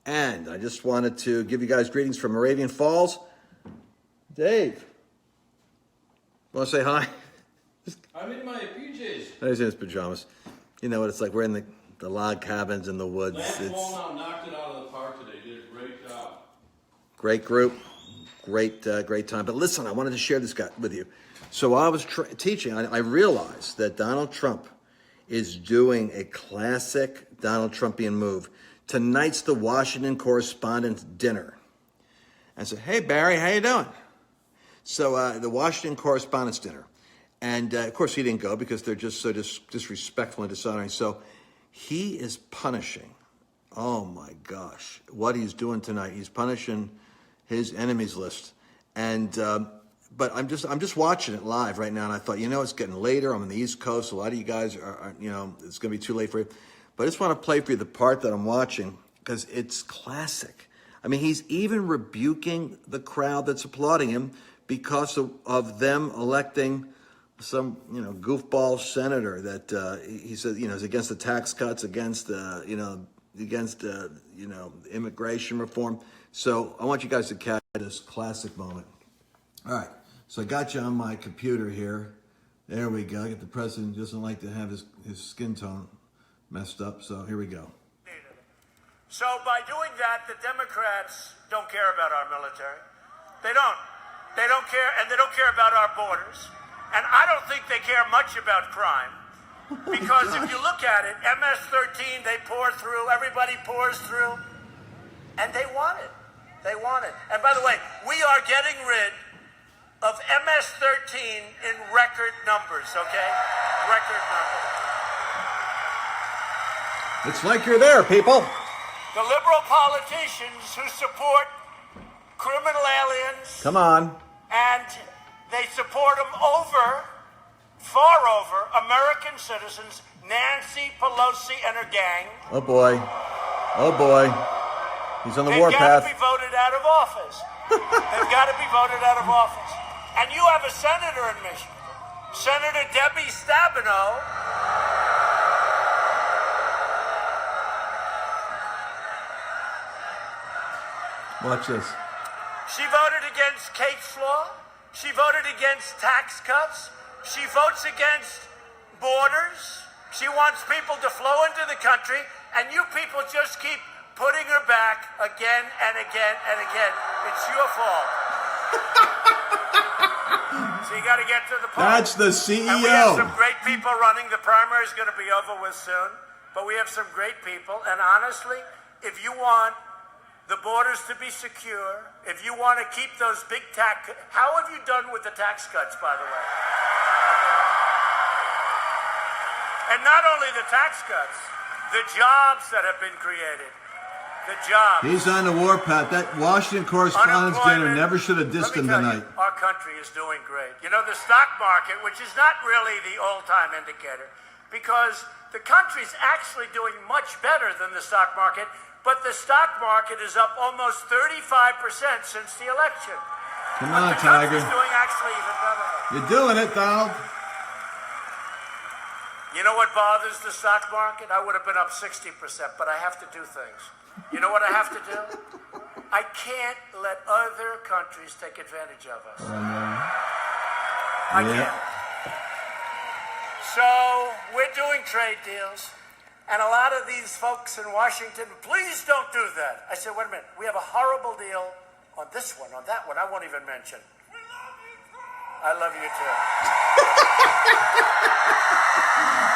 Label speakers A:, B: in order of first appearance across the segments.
A: And I just wanted to give you guys greetings from Moravian Falls. Dave, want to say hi?
B: I'm in my PJs.
A: He's in his pajamas. You know what it's like. We're in the log cabins in the woods.
B: Wallnau knocked it out of the park today. Did a great job.
A: Great group. Great time. But listen, I wanted to share this guy with you. So while I was teaching, I realized that Donald Trump is doing a classic Donald Trumpian move. Tonight's the Washington Correspondence dinner. I said, hey, Barry, how you doing? So the Washington Correspondence dinner. And, of course, he didn't go because they're just so disrespectful and dishonoring. So he is punishing, oh, my gosh, what he's doing tonight. He's punishing his enemies list. And but I'm just watching it live right now. And I thought, it's getting later. I'm on the East Coast. A lot of you guys are it's going to be too late for you. But I just want to play for you the part that I'm watching because it's classic. I mean, he's even rebuking the crowd that's applauding him because of them electing some, goofball senator that he said, is against the tax cuts, against immigration reform. So I want you guys to catch this classic moment. All right. So I got you on my computer here. There we go. I get the president who doesn't like to have his skin tone messed up. So here we go.
C: So by doing that, the Democrats don't care about our military. They don't. They don't care, and they don't care about our borders. And I don't think they care much about crime. Because if you look at it, MS-13, they pour through, everybody pours through, and they want it. They want it. And by the way, we are getting rid of MS-13 in record numbers, okay? Record numbers.
A: It's like you're there, people.
C: The liberal politicians who support criminal aliens.
A: Come on.
C: And they support them far over, American citizens, Nancy Pelosi and her gang.
A: Oh, boy. Oh, boy. He's on the warpath.
C: They've got to be voted out of office. They've got to be voted out of office. And you have a senator in Michigan, Senator Debbie Stabenow.
A: Watch this.
C: She voted against Kate's law. She voted against tax cuts. She votes against borders. She wants people to flow into the country, and you people just keep putting her back again and again and again. It's your fault. So you got to get to the point.
A: That's the CEO.
C: And we have some great people running. The primary is going to be over with soon, but we have some great people. And honestly, if you want the borders to be secure, if you want to keep those big tax... How have you done with the tax cuts, by the way? And not only the tax cuts, the jobs that have been created. The jobs.
A: He's on the warpath. That Washington Correspondence dinner never should have dissed him tonight.
C: Our country is doing great. The stock market, which is not really the all-time indicator, because the country's actually doing much better than the stock market, but the stock market is up almost 35% since the election.
A: Come on,
C: the
A: Tiger.
C: country's doing actually even better.
A: You're doing it, Donald.
C: You know what bothers the stock market? I would have been up 60%, but I have to do things. You know what I have to do? I can't let other countries take advantage of us. I can't. So we're doing trade deals. And a lot of these folks in Washington, please don't do that. I said, wait a minute. We have a horrible deal on this one, on that one. I won't even mention. I love you too.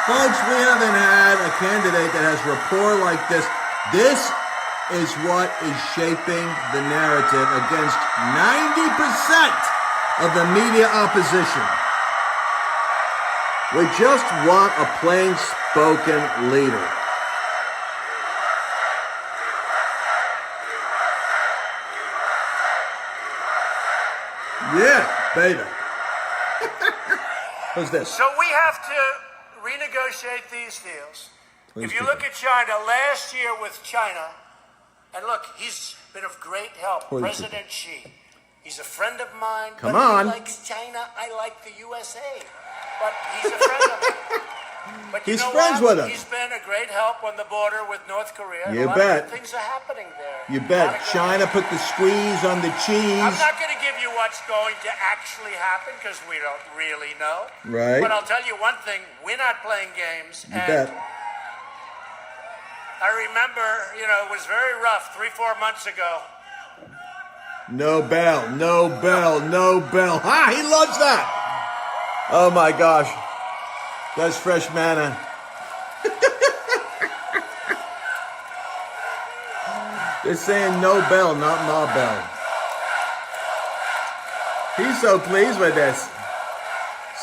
A: Folks, we haven't had a candidate that has rapport like this. This is what is shaping the narrative against 90% of the media opposition. We just want a plain-spoken leader. Yeah, baby. Who's this?
C: So we have to renegotiate these deals. If you look at China, last year with China, and look, he's been of great help, President Xi. He's a friend of mine.
A: Come on.
C: He likes China. I like the USA. But he's a friend of mine. But
A: He's
C: you know
A: friends
C: what?
A: with him.
C: He's been a great help on the border with North Korea.
A: You
C: a lot
A: bet.
C: of good things are happening there.
A: You
C: A lot
A: bet.
C: of good
A: China put the squeeze on the
C: I'm
A: cheese.
C: not going to give you what's going to actually happen because we don't really know.
A: Right.
C: But I'll tell you one thing: we're not playing games.
A: You
C: and
A: bet.
C: I remember, it was very rough 3-4 months ago.
A: No bell, no bell, no bell. Ha! He loves that. Oh my gosh. That's fresh manna. They're saying no bell, not ma bell. He's so pleased with this.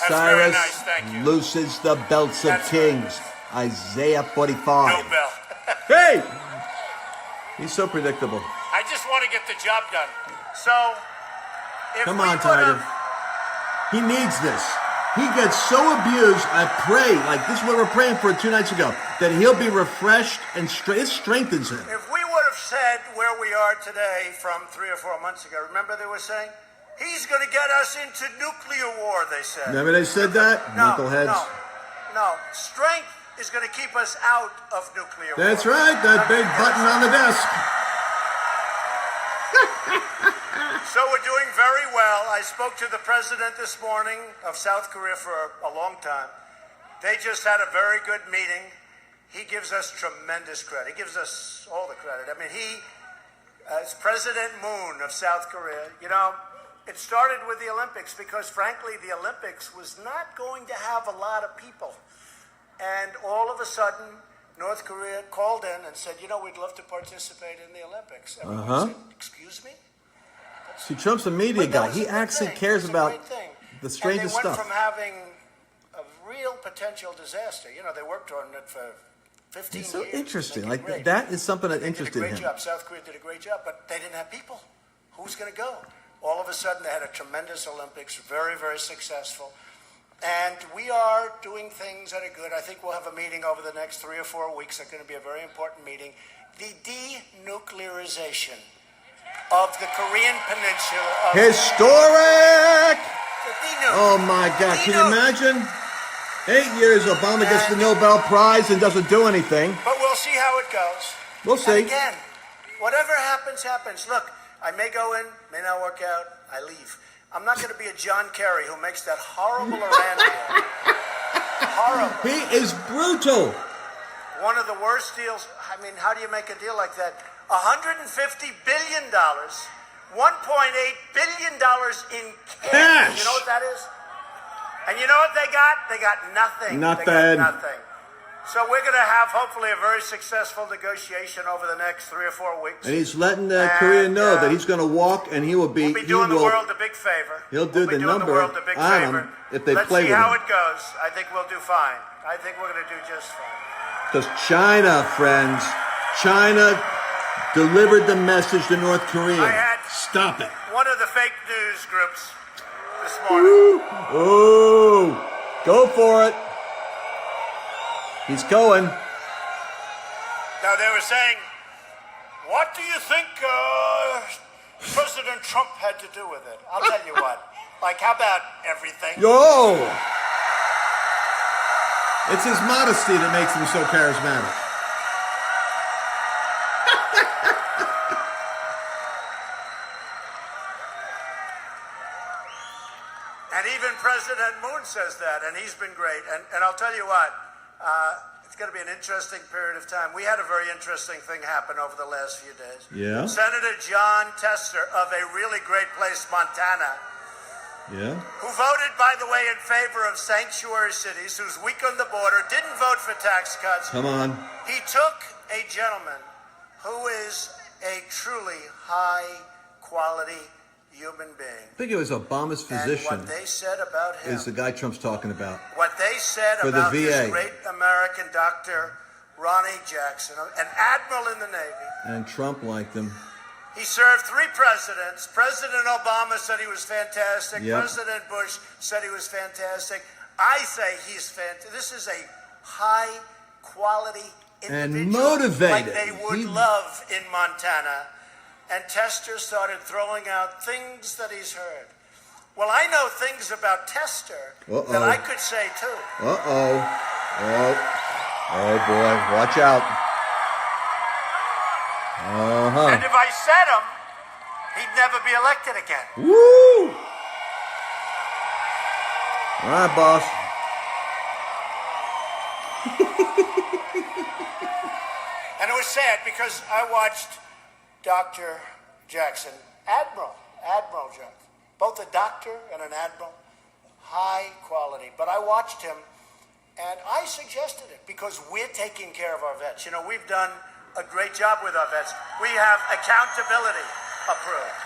C: That's
A: Cyrus
C: very nice, thank you.
A: looses the belts of
C: That's very
A: kings. Isaiah 45.
C: No bell.
A: Hey! He's so predictable.
C: I just want to get the job done. So, if
A: Come
C: we
A: on, Tiger. He needs this. He gets so abused. I pray, like this is what we're praying for 2 nights ago, that he'll be refreshed and it strengthens him.
C: If we would have said where we are today from 3 or 4 months ago, remember they were saying, he's going to get us into nuclear war, they said.
A: Remember they said that? Knuckleheads.
C: No. Strength is going to keep us out of nuclear war.
A: That's right, that big button on the desk.
C: So we're doing very well. I spoke to the president this morning of South Korea for a long time. They just had a very good meeting. He gives us tremendous credit. He gives us all the credit. I mean, as President Moon of South Korea, it started with the Olympics because, frankly, the Olympics was not going to have a lot of people. And all of a sudden, North Korea called in and said, we'd love to participate in the Olympics. Everyone said, excuse me?
A: See, Trump's a media
C: But that
A: guy.
C: was
A: He
C: a good
A: actually
C: thing.
A: cares
C: It was a
A: about
C: great thing.
A: the strangest
C: and they went
A: stuff.
C: from having a real potential disaster. They worked on it for 15
A: It's so
C: years.
A: interesting.
C: Make it
A: Like
C: great.
A: that is something that
C: They did a
A: interested
C: great
A: him.
C: job. South Korea did a great job, but they didn't have people. Who's going to go? All of a sudden, they had a tremendous Olympics, very, very successful. And we are doing things that are good. I think we'll have a meeting over the next 3 or 4 weeks. It's going to be a very important meeting. The denuclearization of the Korean Peninsula.
A: Historic! Oh my God! Can you imagine? 8 years, Obama gets the Nobel Prize and doesn't do anything.
C: But we'll see how it goes.
A: We'll see.
C: And again, whatever happens, happens. Look, I may go in, may not work out, I leave. I'm not going to be a John Kerry who makes that horrible Iran deal. Horrible.
A: He is brutal.
C: One of the worst deals. I mean, how do you make a deal like that? $150 billion, $1.8 billion in cash. You know what that is? And you know what they got? They got nothing.
A: Nothing.
C: They got nothing. So we're going to have, hopefully, a very successful negotiation over the next 3 or 4 weeks.
A: And he's letting Korea know that he's going to walk and he will be.
C: We'll be doing the world a big favor.
A: He'll do
C: we'll
A: the
C: be doing
A: number
C: the world a big
A: on
C: favor.
A: him if they
C: Let's
A: play
C: see
A: with
C: how
A: him.
C: it goes. I think we'll do fine. I think we're going to do just fine.
A: Because China, friends, China delivered the message to North Korea. Stop it.
C: One of the fake news groups this morning.
A: Ooh, go for it. He's going.
C: Now they were saying, what do you think President Trump had to do with it? I'll tell you what. Like, how about everything?
A: Yo! It's his modesty that makes him so charismatic.
C: And even President Moon says that, and he's been great. And I'll tell you what, it's going to be an interesting period of time. We had a very interesting thing happen over the last few days.
A: Yeah?
C: Senator John Tester of a really great place, Montana,
A: Yeah?
C: who voted, by the way, in favor of sanctuary cities, who's weak on the border, didn't vote for tax cuts.
A: Come on.
C: He took a gentleman who is a truly high-quality human being.
A: I think it was Obama's physician
C: And what they said about him,
A: is the guy Trump's talking about.
C: what they said
A: For the
C: about this
A: VA.
C: great American doctor, Ronnie Jackson, an admiral in the Navy.
A: And Trump liked him.
C: He served 3 presidents. President Obama said he was fantastic.
A: Yep.
C: President Bush said he was fantastic. I say he's fantastic. This is a high-quality individual
A: And motivated.
C: like they would love in Montana. And Tester started throwing out things that he's heard. Well, I know things about Tester that I could say, too.
A: Uh-oh. Oh boy, watch out.
C: And if I said him, he'd never be elected again.
A: Woo! All right, boss.
C: And it was sad because I watched Dr. Jackson, Admiral Jackson, both a doctor and an admiral, high quality. But I watched him, and I suggested it because we're taking care of our vets. You know, we've done a great job with our vets. We have accountability approved.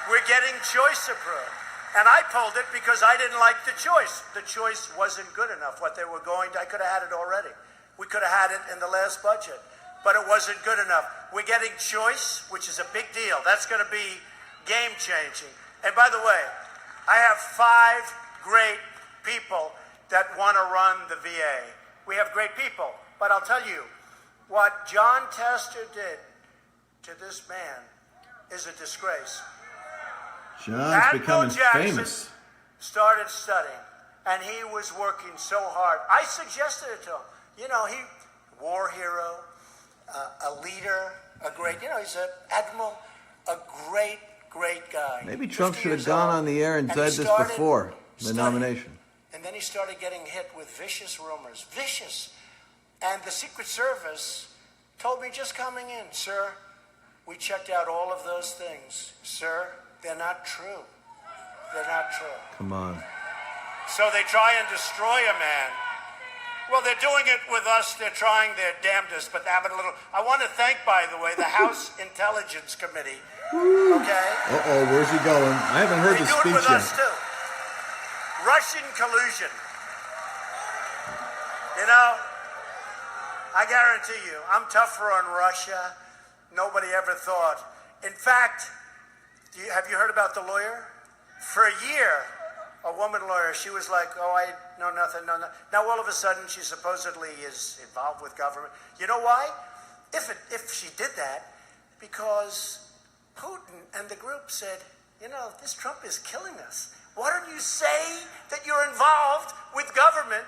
C: We're getting choice approved. And I pulled it because I didn't like the choice. The choice wasn't good enough. What they were going to, I could have had it already. We could have had it in the last budget, but it wasn't good enough. We're getting choice, which is a big deal. That's going to be game changing. And by the way, I have 5 great people that want to run the VA. We have great people, but I'll tell you, what John Tester did to this man is a disgrace.
A: John's
C: Admiral
A: becoming
C: Jackson
A: famous.
C: started studying, and he was working so hard. I suggested it to him. You know, he war hero, a leader, a great. You know, he's an admiral, a great guy.
A: Maybe Trump
C: 50
A: should have
C: years
A: gone
C: old.
A: on the air and
C: he
A: said this
C: started
A: before the
C: studying.
A: nomination.
C: And then he started getting hit with vicious rumors, vicious. And the Secret Service told me just coming in, sir, we checked out all of those things. Sir, they're not true. They're not true.
A: Come on.
C: So they try and destroy a man. Well, they're doing it with us. They're trying their damnedest, but they're having a little. I want to thank, by the way, the House Intelligence Committee. Okay?
A: Uh-oh, where's he going? I haven't heard
C: They
A: the
C: do it
A: speech
C: with
A: yet.
C: us, too. Russian collusion. You know, I guarantee you, I'm tougher on Russia. Nobody ever thought. In fact, have you heard about the lawyer? For a year, a woman lawyer, she was like, oh, I know nothing, no. Now all of a sudden, she supposedly is involved with government. You know why? If she did that, because Putin and the group said, you know, this Trump is killing us. Why don't you say that you're involved with government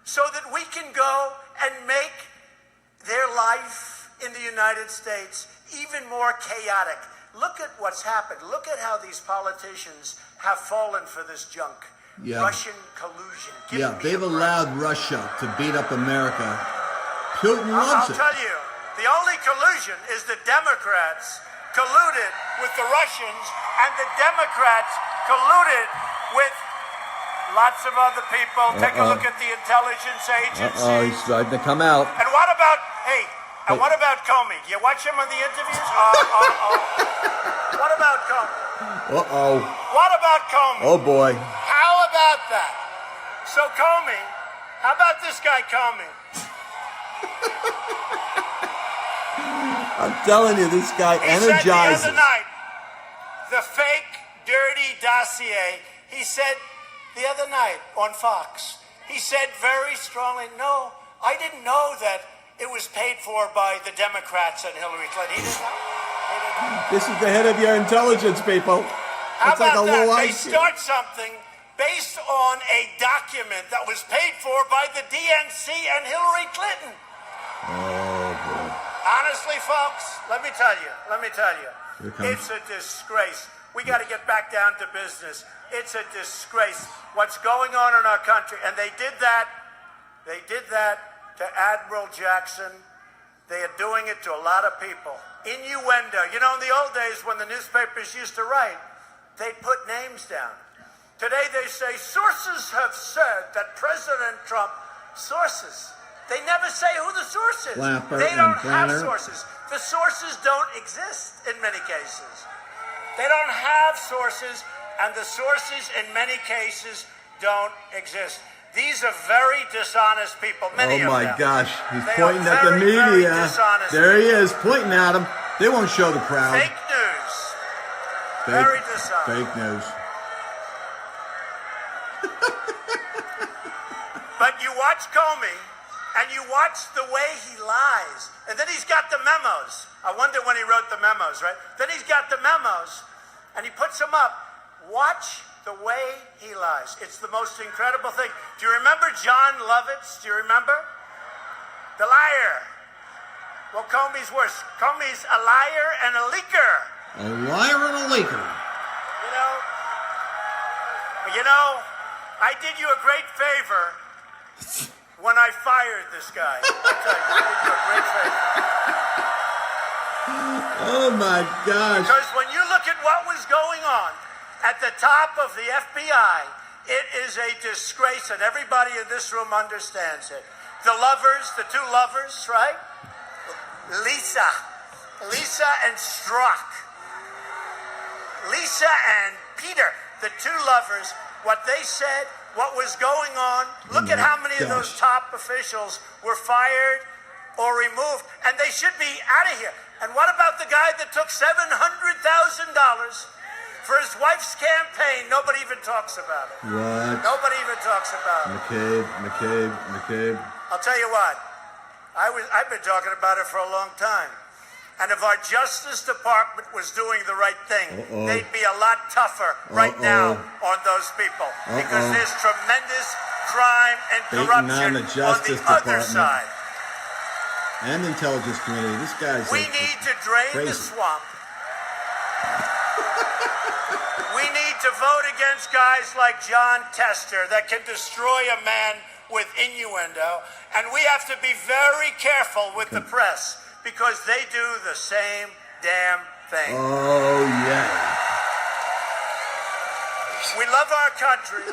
C: so that we can go and make their life in the United States even more chaotic? Look at what's happened. Look at how these politicians have fallen for this junk.
A: Yeah.
C: Russian collusion. Give
A: Yeah,
C: me
A: they've
C: a break.
A: allowed Russia to beat up America. Putin
C: I'll
A: loves it.
C: tell you, the only collusion is the Democrats colluded with the Russians, and the Democrats colluded with lots of other people. Take a look at the intelligence agencies.
A: Uh-oh, he's starting to come out.
C: And what about, and what about Comey? You watch him on the interviews? What about Comey?
A: Uh-oh.
C: What about Comey?
A: Oh, boy.
C: How about that? So Comey, how about this guy Comey?
A: I'm telling you, this guy
C: He said
A: energizes.
C: the other night, the fake, dirty dossier, he said the other night on Fox, he said very strongly, no, I didn't know that it was paid for by the Democrats and Hillary Clinton. He didn't know. He didn't know.
A: This is the head of your intelligence, people.
C: How
A: It's like
C: about
A: a
C: that?
A: low
C: They
A: IQ.
C: start something based on a document that was paid for by the DNC and Hillary Clinton.
A: Oh, boy.
C: Honestly, folks, let me tell you,
A: Here it comes.
C: it's a disgrace. We got to get back down to business. It's a disgrace what's going on in our country. And they did that to Admiral Jackson. They are doing it to a lot of people. Innuendo. You know, in the old days when the newspapers used to write, they'd put names down. Today they say, sources have said that President Trump, sources. They never say who the source is.
A: Clapper
C: They don't
A: and
C: have
A: Brenner.
C: sources. The sources don't exist in many cases. They don't have sources, and the sources in many cases don't exist. These are very dishonest people, many
A: Oh,
C: of
A: my
C: them.
A: gosh. He's
C: They
A: pointing
C: are
A: at the
C: very, very
A: media.
C: dishonest
A: There he is, pointing at him. They won't show the crowd.
C: Fake news. Very dishonest.
A: Fake news.
C: But you watch Comey, and you watch the way he lies. And then he's got the memos. I wonder when he wrote the memos, right? Then he's got the memos, and he puts them up. Watch The way he lies. It's the most incredible thing. Do you remember John Lovitz? Do you remember? The liar. Well, Comey's worse. Comey's a liar and a leaker.
A: A liar and a leaker.
C: You know, I did you a great favor when I fired this guy. I tell you, I did you a great favor.
A: Oh my gosh.
C: Because when you look at what was going on at the top of the FBI, it is a disgrace, and everybody in this room understands it. The lovers, the two lovers, right? Lisa and Strzok. Lisa and Peter, the two lovers, what they said, what was going on. Look at how many of those top officials were fired or removed, and they should be out of here. And what about the guy that took $700,000 for his wife's campaign? Nobody even talks about it.
A: What?
C: Nobody even talks about it.
A: McCabe.
C: I'll tell you what, I've been talking about it for a long time. And if our Justice Department was doing the right thing, they'd be a lot tougher right now on those people. Because there's tremendous crime and corruption on the other side.
A: And the intelligence community. This guy's
C: We need to drain
A: crazy.
C: the swamp. We need to vote against guys like John Tester that can destroy a man with innuendo. And we have to be very careful with the press, because they do the same damn thing.
A: Oh, yeah.
C: We love our country.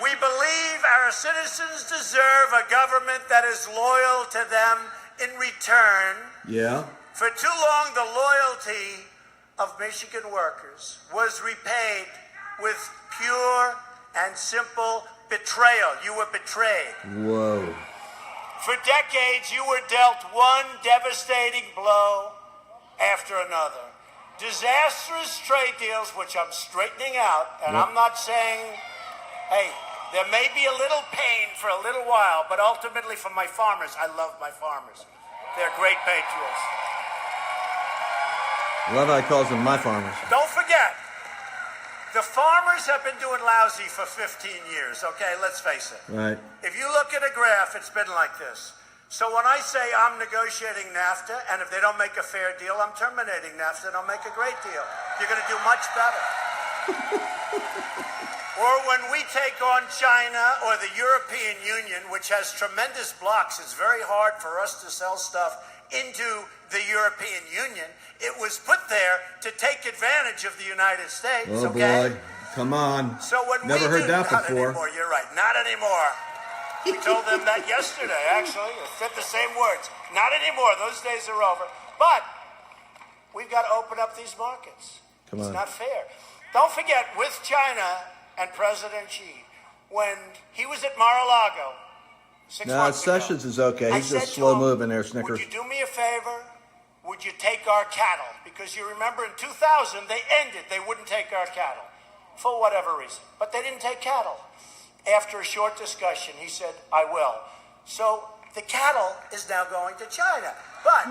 C: We believe our citizens deserve a government that is loyal to them in return.
A: Yeah.
C: For too long, the loyalty of Michigan workers was repaid with pure and simple betrayal. You were betrayed.
A: Whoa.
C: For decades, you were dealt one devastating blow after another. Disastrous trade deals, which I'm straightening out, and I'm not saying, hey, there may be a little pain for a little while, but ultimately for my farmers, I love my farmers. They're great patriots.
A: Love how he calls them my farmers.
C: Don't forget, the farmers have been doing lousy for 15 years, okay? Let's face it.
A: Right.
C: If you look at a graph, it's been like this. So when I say I'm negotiating NAFTA, and if they don't make a fair deal, I'm terminating NAFTA, and I'll make a great deal. You're going to do much better. Or when we take on China or the European Union, which has tremendous blocks, it's very hard for us to sell stuff into the European Union. It was put there to take advantage of the United States,
A: Oh,
C: okay?
A: boy. Come on.
C: So when
A: Never heard that
C: not
A: before.
C: Anymore, you're right. Not anymore. We told them that yesterday, actually. It said the same words. Not anymore. Those days are over. But we've got to open up these markets.
A: Come
C: It's
A: on.
C: not fair. Don't forget, with China and President Xi, when he was at Mar-a-Lago 6
A: No,
C: months ago,
A: Sessions is okay.
C: I
A: He's
C: said
A: just
C: to
A: slow
C: him,
A: moving there, Snickers.
C: would you do me a favor? Would you take our cattle? Because you remember in 2000, they ended. They wouldn't take our cattle for whatever reason. But they didn't take cattle. After a short discussion, he said, I will. So the cattle is now going to China. But,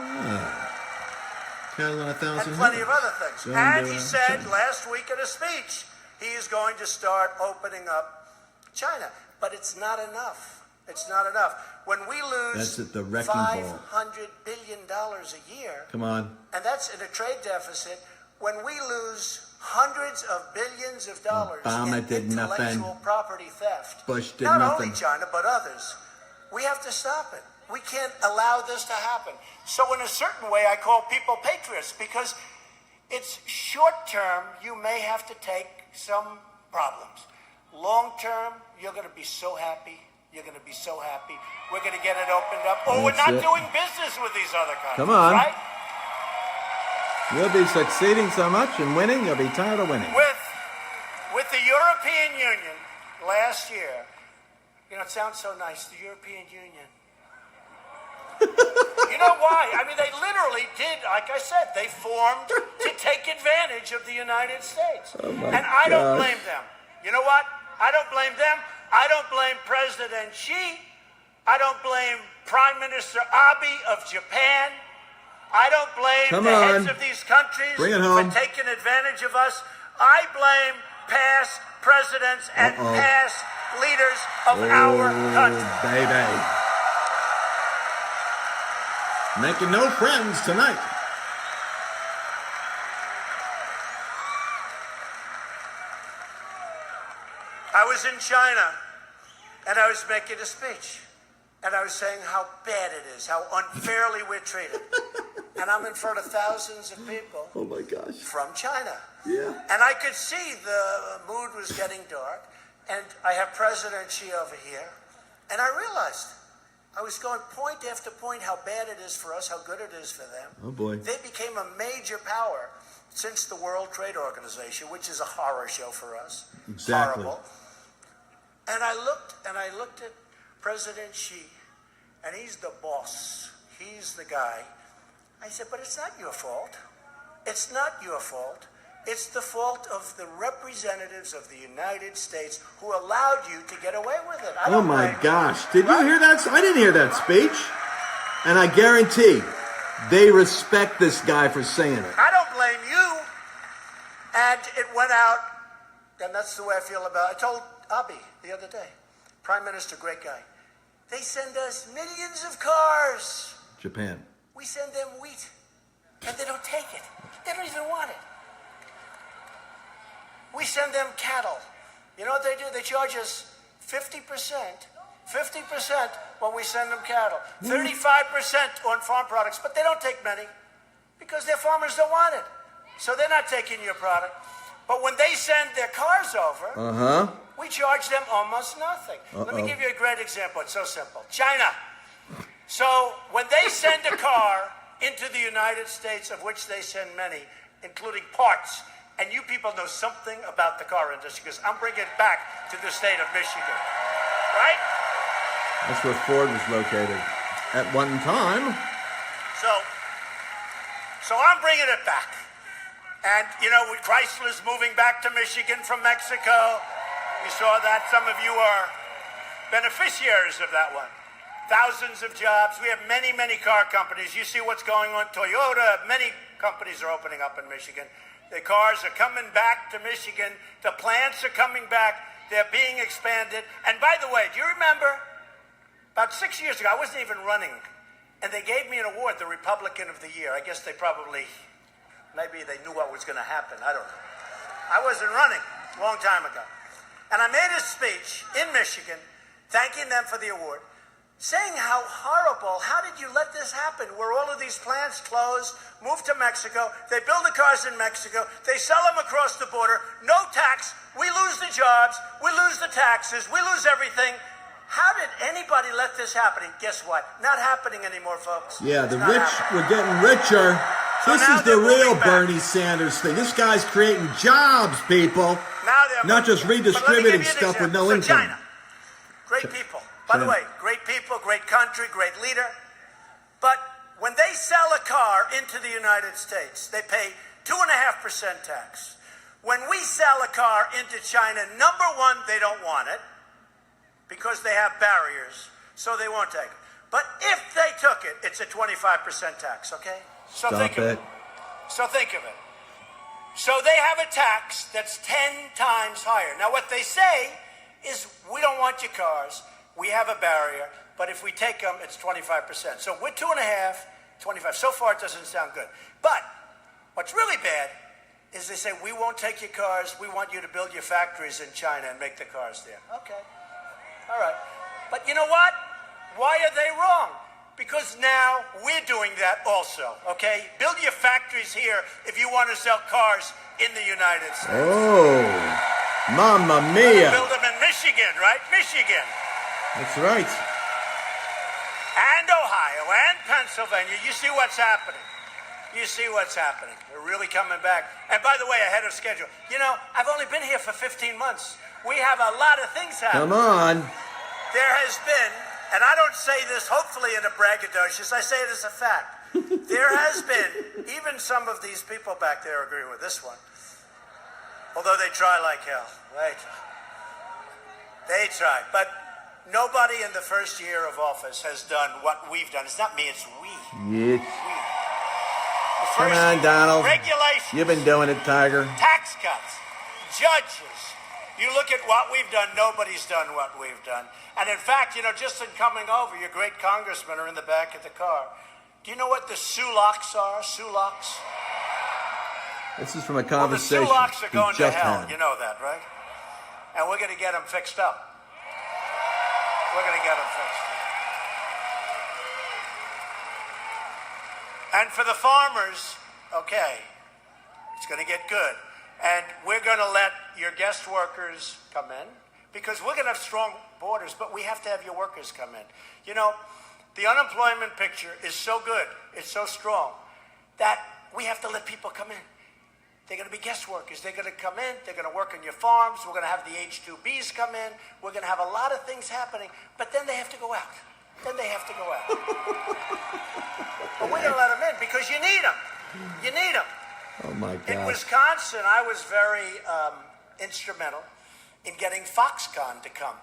A: Cattle on 1,000
C: and plenty of
A: head.
C: other things.
A: Don't
C: And
A: do
C: he
A: it.
C: said
A: China.
C: last week in a speech, he is going to start opening up China. But it's not enough. It's not enough. When we lose
A: That's at the wrecking ball.
C: $500 billion a year,
A: Come on.
C: and that's in a trade deficit, when we lose hundreds of billions of dollars
A: Obama
C: in
A: did nothing.
C: intellectual property theft,
A: Bush did
C: not
A: nothing.
C: only China, but others, we have to stop it. We can't allow this to happen. So in a certain way, I call people patriots, because it's short term, you may have to take some problems. Long term, you're going to be so happy. You're going to be so happy. We're going to get it opened up. Or we're
A: That's
C: not
A: it.
C: doing business with these other countries.
A: Come on.
C: Right?
A: You'll be succeeding so much and winning, you'll be tired of winning.
C: With the European Union last year, you know, it sounds so nice, the European Union. You know why? I mean, they literally did, like I said, they formed to take advantage of the United States.
A: Oh my
C: And I don't
A: gosh.
C: blame them. You know what? I don't blame them. I don't blame President Xi. I don't blame Prime Minister Abe of Japan. I don't blame
A: Come
C: the
A: on.
C: heads of these countries
A: Bring it home.
C: for taking advantage of us. I blame past presidents and past leaders of our country.
A: Baby. Making no friends tonight.
C: I was in China, and I was making a speech, and I was saying how bad it is, how unfairly we're treated. And I'm in front of thousands of people
A: Oh my gosh.
C: from China.
A: Yeah.
C: And I could see the mood was getting dark, and I have President Xi over here, and I realized I was going point after point how bad it is for us, how good it is for them.
A: Oh boy.
C: They became a major power since the World Trade Organization, which is a horror show for us.
A: Exactly.
C: Horrible. And I looked at President Xi, and he's the boss. He's the guy. I said, but it's not your fault. It's not your fault. It's the fault of the representatives of the United States who allowed you to get away with it. I
A: Oh
C: don't
A: my
C: blame you.
A: gosh. Did you hear that? I didn't hear that speech. And I guarantee they respect this guy for saying it.
C: I don't blame you. And it went out, and that's the way I feel about it. I told Abe the other day, Prime Minister, great guy. They send us millions of cars.
A: Japan.
C: We send them wheat, and they don't take it. They don't even want it. We send them cattle. You know what they do? They charge us 50% when we send them cattle, 35% on farm products, but they don't take many because their farmers don't want it. So they're not taking your product. But when they send their cars over, we charge them almost nothing. Let me give you a great example. It's so simple. China. So when they send a car into the United States, of which they send many, including parts, and you people know something about the car industry, because I'm bringing it back to the state of Michigan, right?
A: That's where Ford was located at one time.
C: So I'm bringing it back. And, you know, Chrysler's moving back to Michigan from Mexico. You saw that. Some of you are beneficiaries of that one. Thousands of jobs. We have many, many car companies. You see what's going on. Toyota, many companies are opening up in Michigan. The cars are coming back to Michigan. The plants are coming back. They're being expanded. And by the way, do you remember about 6 years ago, I wasn't even running, and they gave me an award, the Republican of the Year. I guess they probably, maybe they knew what was going to happen. I don't know. I wasn't running a long time ago. And I made a speech in Michigan thanking them for the award, saying how horrible, how did you let this happen, where all of these plants close, move to Mexico, they build the cars in Mexico, they sell them across the border, no tax, we lose the jobs, we lose the taxes, we lose everything. How did anybody let this happen? And guess what? Not happening anymore, folks.
A: Yeah, the
C: It's not
A: rich
C: happening.
A: were getting richer.
C: So
A: This
C: now
A: is the
C: they're
A: real
C: moving back.
A: Bernie Sanders thing. This guy's creating jobs, people.
C: Now they're
A: Not just
C: moving back. But let me
A: redistributing
C: give you an
A: stuff with
C: example.
A: no
C: So
A: income.
C: China, great people. By the
A: China.
C: way, great people, great country, great leader. But when they sell a car into the United States, they pay 2.5% tax. When we sell a car into China, number one, they don't want it because they have barriers, so they won't take it. But if they took it, it's a 25% tax, okay? So
A: Stop
C: think of
A: it.
C: it. So think of it. So they have a tax that's 10 times higher. Now what they say is, we don't want your cars, we have a barrier, but if we take them, it's 25%. So we're 2.5, 25. So far it doesn't sound good. But what's really bad is they say, we won't take your cars, we want you to build your factories in China and make the cars there. Okay. All right. But you know what? Why are they wrong? Because now we're doing that also, okay? Build your factories here if you want to sell cars in the United States.
A: Oh, mamma mia.
C: Build them in Michigan, right? Michigan.
A: That's right.
C: And Ohio and Pennsylvania. You see what's happening. You see what's happening. They're really coming back. And by the way, ahead of schedule. You know, I've only been here for 15 months. We have a lot of things happening.
A: Come on.
C: There has been, and I don't say this hopefully in a braggadocious, I say it as a fact. There has been, even some of these people back there agree with this one, although they try like hell. They try. But nobody in the first year of office has done what we've done. It's not me, it's we.
A: Yeah.
C: The
A: Come
C: first
A: on, Donald.
C: Regulations.
A: You've been doing it, Tiger.
C: Tax cuts, judges. You look at what we've done, nobody's done what we've done. And in fact, just in coming over, your great congressmen are in the back of the car. Do you know what the sulaks are? Sulaks?
A: This is from a
C: Well, the
A: conversation
C: sulaks are
A: we
C: going to
A: just
C: hell.
A: had.
C: You know that, right? And we're going to get them fixed up. We're going to get them fixed. And for the farmers, okay, it's going to get good. And we're going to let your guest workers come in because we're going to have strong borders, but we have to have your workers come in. The unemployment picture is so good, it's so strong, that we have to let people come in. They're going to be guest workers. They're going to come in. They're going to work on your farms. We're going to have the H-2Bs come in. We're going to have a lot of things happening, but then they have to go out. But we're going to let them in because you need them. You need them.
A: Oh my
C: In
A: God.
C: Wisconsin, I was very instrumental in getting Foxconn to come.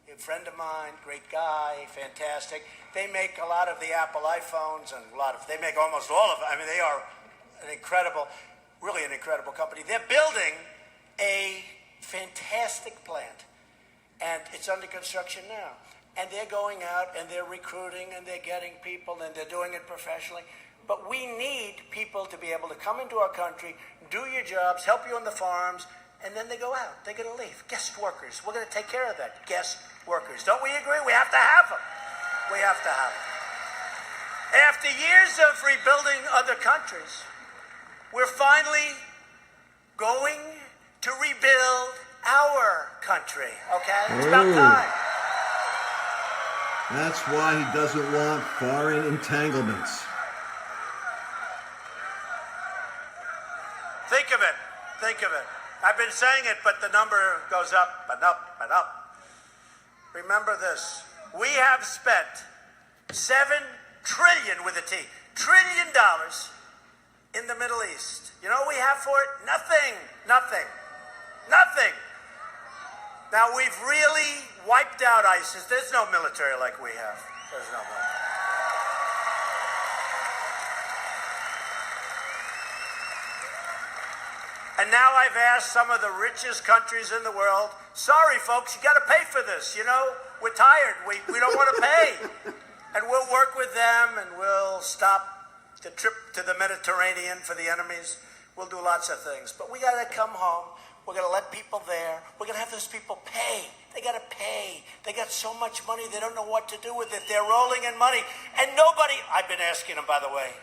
C: A friend of mine, great guy, fantastic. They make a lot of the Apple iPhones and they make almost all of them. I mean, they are really an incredible company. They're building a fantastic plant, and it's under construction now. And they're going out and they're recruiting and they're getting people and they're doing it professionally. But we need people to be able to come into our country, do your jobs, help you on the farms, and then they go out. They're going to leave. Guest workers. We're going to take care of that. Guest workers. Don't we agree? We have to have them. We have to have them. After years of rebuilding other countries, we're finally going to rebuild our country. Okay? It's about time.
A: That's why he doesn't want foreign entanglements.
C: Think of it. Think of it. I've been saying it, but the number goes up and up and up. Remember this. We have spent $7 trillion with a T, $trillion in the Middle East. You know what we have for it? Nothing. Nothing. Nothing. Now, we've really wiped out ISIS. There's no military like we have. There's no military. And now I've asked some of the richest countries in the world, sorry, folks, you got to pay for this. We're tired. We don't want to pay. And we'll work with them, and we'll stop the trip to the Mediterranean for the enemies. We'll do lots of things. But we got to come home. We're going to let people there. We're going to have those people pay. They got to pay. They got so much money, they don't know what to do with it. They're rolling in money. And I've been asking them, by the way.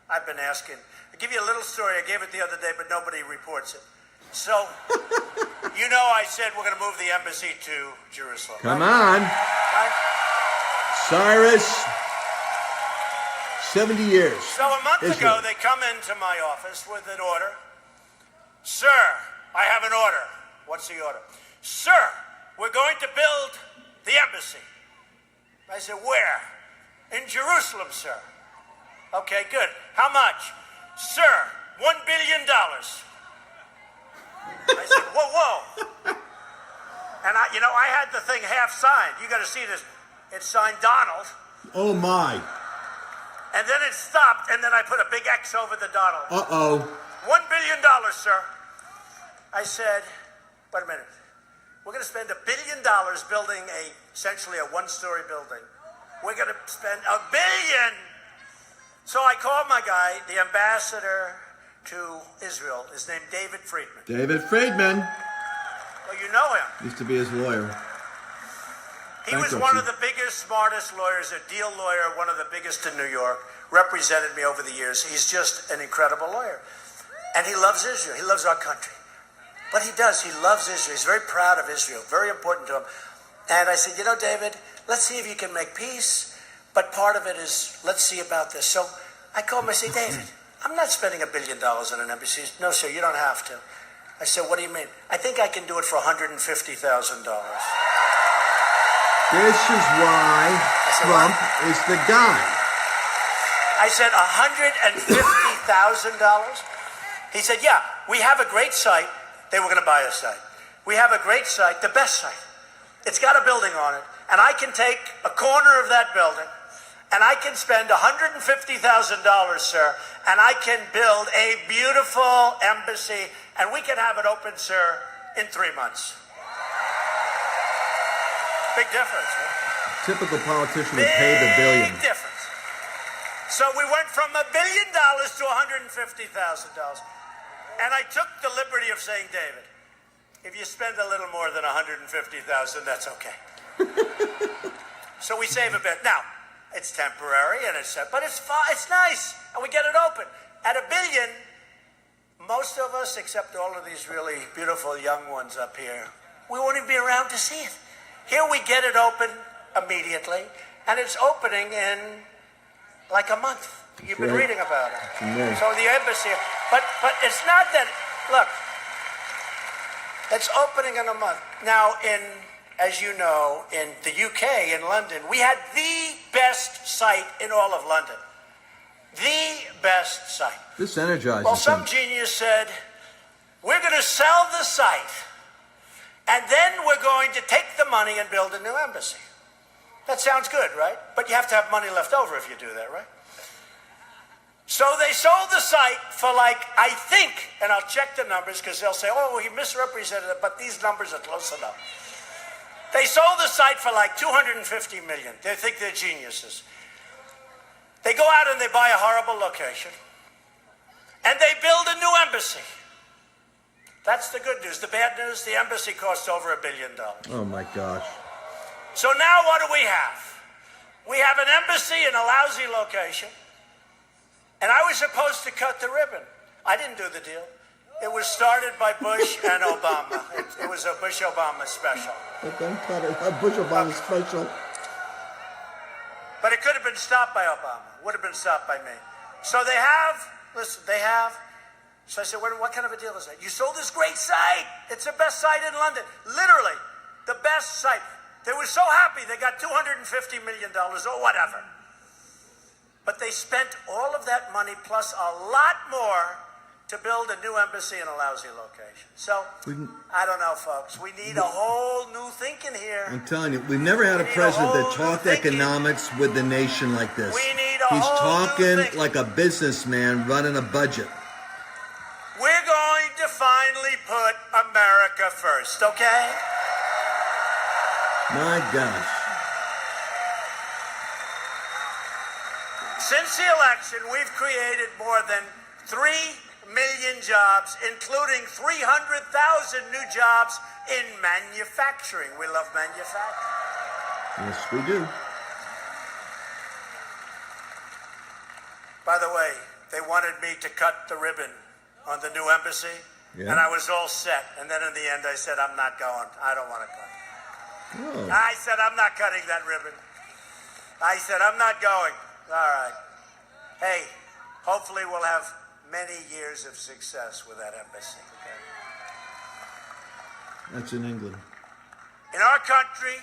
C: I've been asking. I'll give you a little story. I gave it the other day, but nobody reports it. So, I said we're going to move the embassy to Jerusalem.
A: Come on.
C: Right?
A: Cyrus. 70 years.
C: So a month
A: Israel.
C: ago, they come into my office with an order. Sir, I have an order. What's the order? Sir, we're going to build the embassy. I said, where? In Jerusalem, sir. Okay, good. How much? Sir, $1 billion. I said, whoa. And I had the thing half signed. You got to see this. It's signed Donald.
A: Oh my.
C: And then it stopped, and then I put a big X over the Donald.
A: Uh-oh.
C: $1 billion, sir. I said, wait a minute. We're going to spend $1 billion building essentially a one-story building. We're going to spend $1 billion. So I called my guy, the ambassador to Israel. His name, David Friedman.
A: David Friedman.
C: Well, you know him.
A: Used to be his lawyer.
C: He was one of the biggest, smartest lawyers, a deal lawyer, one of the biggest in New York, represented me over the years. He's just an incredible lawyer. And he loves Israel. He loves our country. But he does. He loves Israel. He's very proud of Israel. Very important to him. And I said, David, let's see if you can make peace. But part of it is, let's see about this. So I called him. I said, David, I'm not spending $1 billion on an embassy. No, sir, you don't have to. I said, what do you mean? I think I can do it for $150,000.
A: This is why Trump is the guy.
C: I said, $150,000? He said, yeah, we have a great site. They were going to buy a site. We have a great site, the best site. It's got a building on it. And I can take a corner of that building, and I can spend $150,000, sir, and I can build a beautiful embassy, And we can have it open, sir, in 3 months. Big difference, right?
A: Typical politician would pay the billion.
C: Big difference. So we went from $1 billion to $150,000. And I took the liberty of saying, David, if you spend a little more than $150,000, that's okay. So we save a bit. Now, it's temporary, but it's nice, and we get it open. At $1 billion, most of us, except all of these really beautiful young ones up here, we won't even be around to see it. Here we get it open immediately, and it's opening in like a month. You've been reading about it. So the embassy, but it's not that. Look, it's opening in a month. Now, as you know, in the UK, in London, we had the best site in all of London. The best site.
A: This energizes
C: Well, some
A: him.
C: genius said, we're going to sell the site, and then we're going to take the money and build a new embassy. That sounds good, right? But you have to have money left over if you do that, right? So they sold the site for I think, and I'll check the numbers because they'll say, oh, he misrepresented it, but these numbers are close enough. They sold the site for $250 million. They think they're geniuses. They go out and they buy a horrible location. And they build a new embassy. That's the good news. The bad news, the embassy costs over $1 billion.
A: Oh my gosh.
C: So now what do we have? We have an embassy in a lousy location. And I was supposed to cut the ribbon. I didn't do the deal. It was started by Bush and Obama. It was a Bush-Obama special.
A: But don't cut it. A Bush Obama special.
C: But it could have been stopped by Obama. Would have been stopped by me. So they have, so I said, what kind of a deal is that? You sold this great site. It's the best site in London. Literally, the best site. They were so happy they got $250 million or whatever. But they spent all of that money plus a lot more to build a new embassy in a lousy location. So, I don't know, folks. We need a whole new thinking here.
A: I'm telling you, we've never had a president that talked economics with the nation like this.
C: We need a
A: He's
C: whole new
A: talking
C: thinking.
A: like a businessman running a budget.
C: We're going to finally put America first, okay?
A: My gosh.
C: Since the election, we've created more than 3 million jobs, including 300,000 new jobs in manufacturing. We love manufacturing.
A: Yes, we do.
C: By the way, they wanted me to cut the ribbon on the new embassy, and I was all set. And then in the end, I said, I'm not going. I don't want to cut.
A: Oh.
C: I said, I'm not cutting that ribbon. I said, I'm not going. All right. Hey, hopefully we'll have many years of success with that embassy. Okay?
A: That's in England.
C: In our country,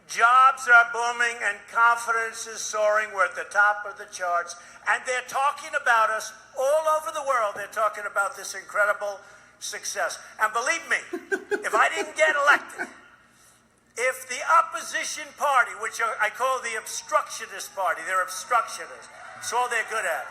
C: jobs are booming and confidence is soaring. We're at the top of the charts. And they're talking about us all over the world. They're talking about this incredible success. And believe me, if I didn't get elected, if the opposition party, which I call the obstructionist party, they're obstructionists. That's all they're good at.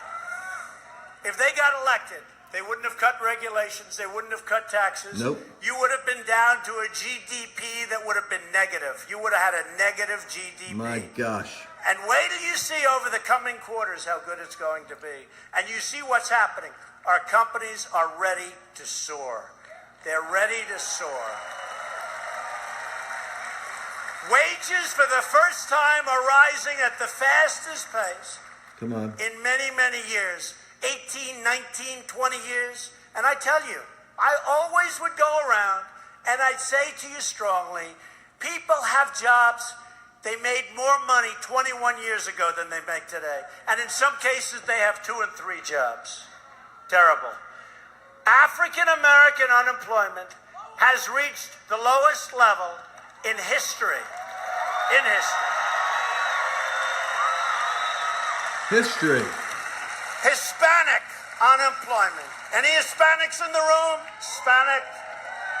C: If they got elected, they wouldn't have cut regulations. They wouldn't have cut taxes.
A: Nope.
C: You would have been down to a GDP that would have been negative. You would have had a negative GDP.
A: My gosh.
C: And wait till you see over the coming quarters how good it's going to be. And you see what's happening. Our companies are ready to soar. They're ready to soar. Wages for the first time are rising at the fastest pace.
A: Come on.
C: In many, many years. 18, 19, 20 years. And I tell you, I always would go around and I'd say to you strongly, people have jobs. They made more money 21 years ago than they make today. And in some cases, they have 2 and 3 jobs. Terrible. African American unemployment has reached the lowest level in history. In history.
A: History.
C: Hispanic unemployment. Any Hispanics in the room? Hispanic?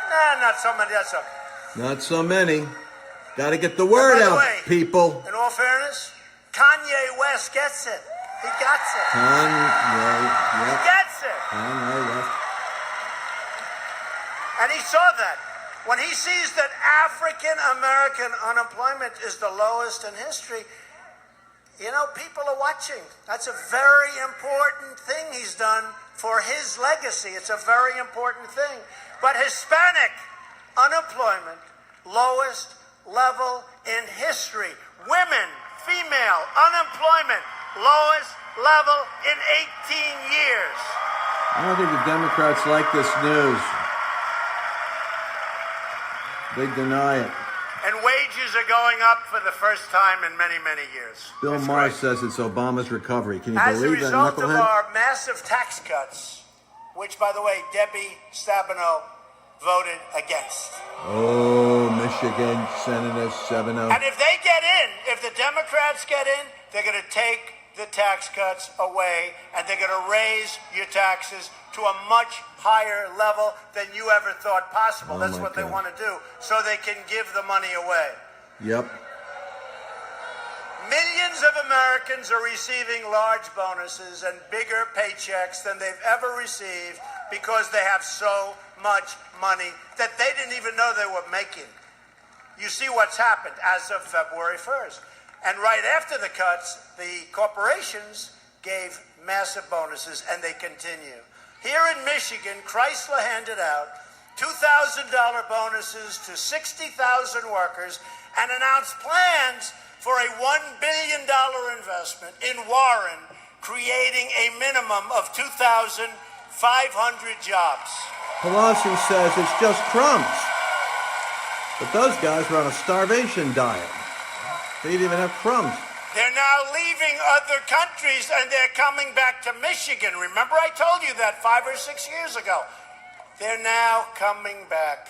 C: Nah, not so many. That's okay.
A: Not so many. Got to get the word
C: By the
A: out,
C: way,
A: people.
C: In all fairness, Kanye West gets it. He gets it.
A: Kanye,
C: He
A: yep.
C: gets it.
A: Kanye West.
C: And he saw that. When he sees that African American unemployment is the lowest in history, you know, people are watching. That's a very important thing he's done for his legacy. It's a very important thing. But Hispanic unemployment, lowest level in history. Women, female unemployment, lowest level in 18 years.
A: I don't think the Democrats like this news. They deny it.
C: And wages are going up for the first time in many, many years.
A: Bill
C: That's
A: Maher
C: great.
A: says it's Obama's recovery. Can you
C: As a
A: believe that,
C: result of
A: knucklehead?
C: our massive tax cuts, which, by the way, Debbie Stabenow voted against.
A: Oh, Michigan, Senator 7-0.
C: And if they get in, if the Democrats get in, they're going to take the tax cuts away, and they're going to raise your taxes to a much higher level than you ever thought possible.
A: Oh,
C: That's
A: my
C: what they
A: God.
C: want to do, so they can give the money away.
A: Yep.
C: Millions of Americans are receiving large bonuses and bigger paychecks than they've ever received because they have so much money that they didn't even know they were making. You see what's happened as of February 1st. And right after the cuts, the corporations gave massive bonuses, and they continue. Here in Michigan, Chrysler handed out $2,000 bonuses to 60,000 workers and announced plans for a $1 billion investment in Warren, creating a minimum of 2,500 jobs.
A: Pelosi says it's just crumbs. But those guys were on a starvation diet. They didn't even have crumbs.
C: They're now leaving other countries and they're coming back to Michigan. Remember I told you that 5 or 6 years ago. They're now coming back.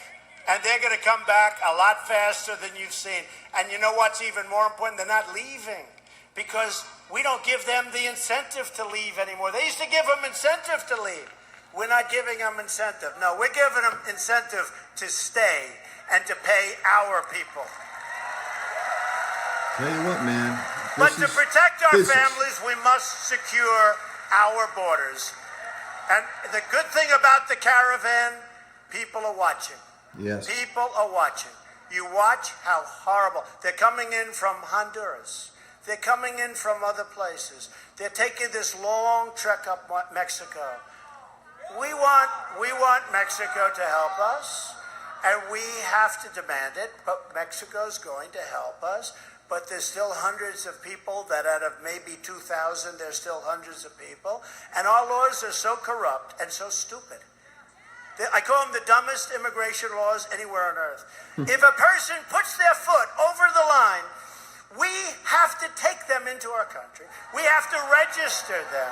C: And they're going to come back a lot faster than you've seen. And you know what's even more important? They're not leaving. Because we don't give them the incentive to leave anymore. They used to give them incentive to leave. We're not giving them incentive. No, we're giving them incentive to stay and to pay our people.
A: Tell you what, man.
C: But to protect our
A: business.
C: families, we must secure our borders. And the good thing about the caravan, people are watching.
A: Yes.
C: People are watching. You watch how horrible. They're coming in from Honduras. They're coming in from other places. They're taking this long trek up Mexico. We want Mexico to help us, and we have to demand it, but Mexico's going to help us. But there's still hundreds of people that out of maybe 2,000, there's still hundreds of people. And our laws are so corrupt and so stupid. I call them the dumbest immigration laws anywhere on earth. If a person puts their foot over the line, we have to take them into our country. We have to register them.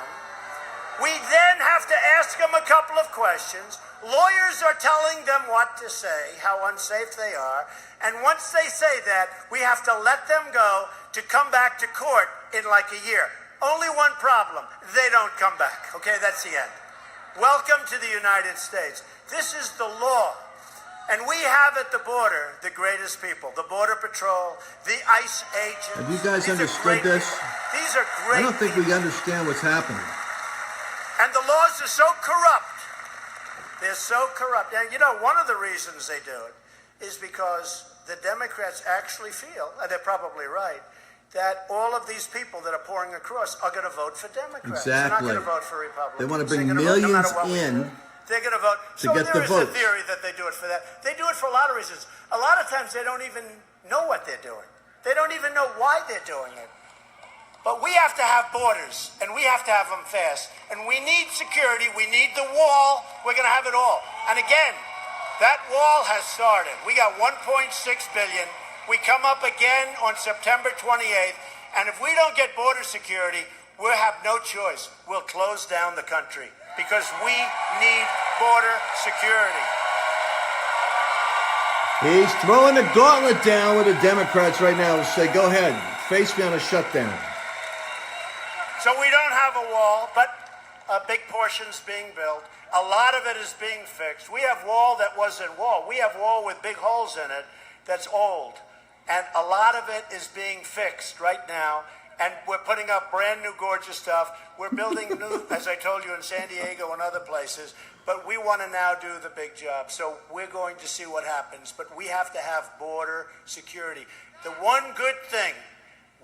C: We then have to ask them a couple of questions. Lawyers are telling them what to say, how unsafe they are. And once they say that, we have to let them go to come back to court in like a year. Only one problem. They don't come back. Okay, that's the end. Welcome to the United States. This is the law. And we have at the border the greatest people. The Border Patrol, the ICE agents.
A: Have you guys
C: These are
A: understood
C: great
A: this?
C: people. These are great
A: I don't think we
C: people.
A: understand what's happening.
C: And the laws are so corrupt. They're so corrupt. And you know, one of the reasons they do it is because the Democrats actually feel, and they're probably right, that all of these people that are pouring across are going to vote for Democrats. They're not
A: Exactly.
C: going to vote for Republicans.
A: They want to bring
C: They're gonna vote no
A: millions
C: matter what we
A: in
C: do. They're going to vote.
A: to get the
C: there is
A: votes.
C: a theory that they do it for that. They do it for a lot of reasons. A lot of times they don't even know what they're doing. They don't even know why they're doing it. But we have to have borders, and we have to have them fast. And we need security. We need the wall. We're going to have it all. And again, that wall has started. We got 1.6 billion. We come up again on September 28th. And if we don't get border security, we'll have no choice. We'll close down the country because we need border security.
A: He's throwing the gauntlet down with the Democrats right now. Say, go ahead, face me on a shutdown.
C: So we don't have a wall, but a big portion's being built. A lot of it is being fixed. We have wall that wasn't wall. We have wall with big holes in it that's old. And a lot of it is being fixed right now. and we're putting up brand new gorgeous stuff. We're building new, as I told you, in San Diego and other places, but we want to now do the big job. So we're going to see what happens, but we have to have border security. The one good thing,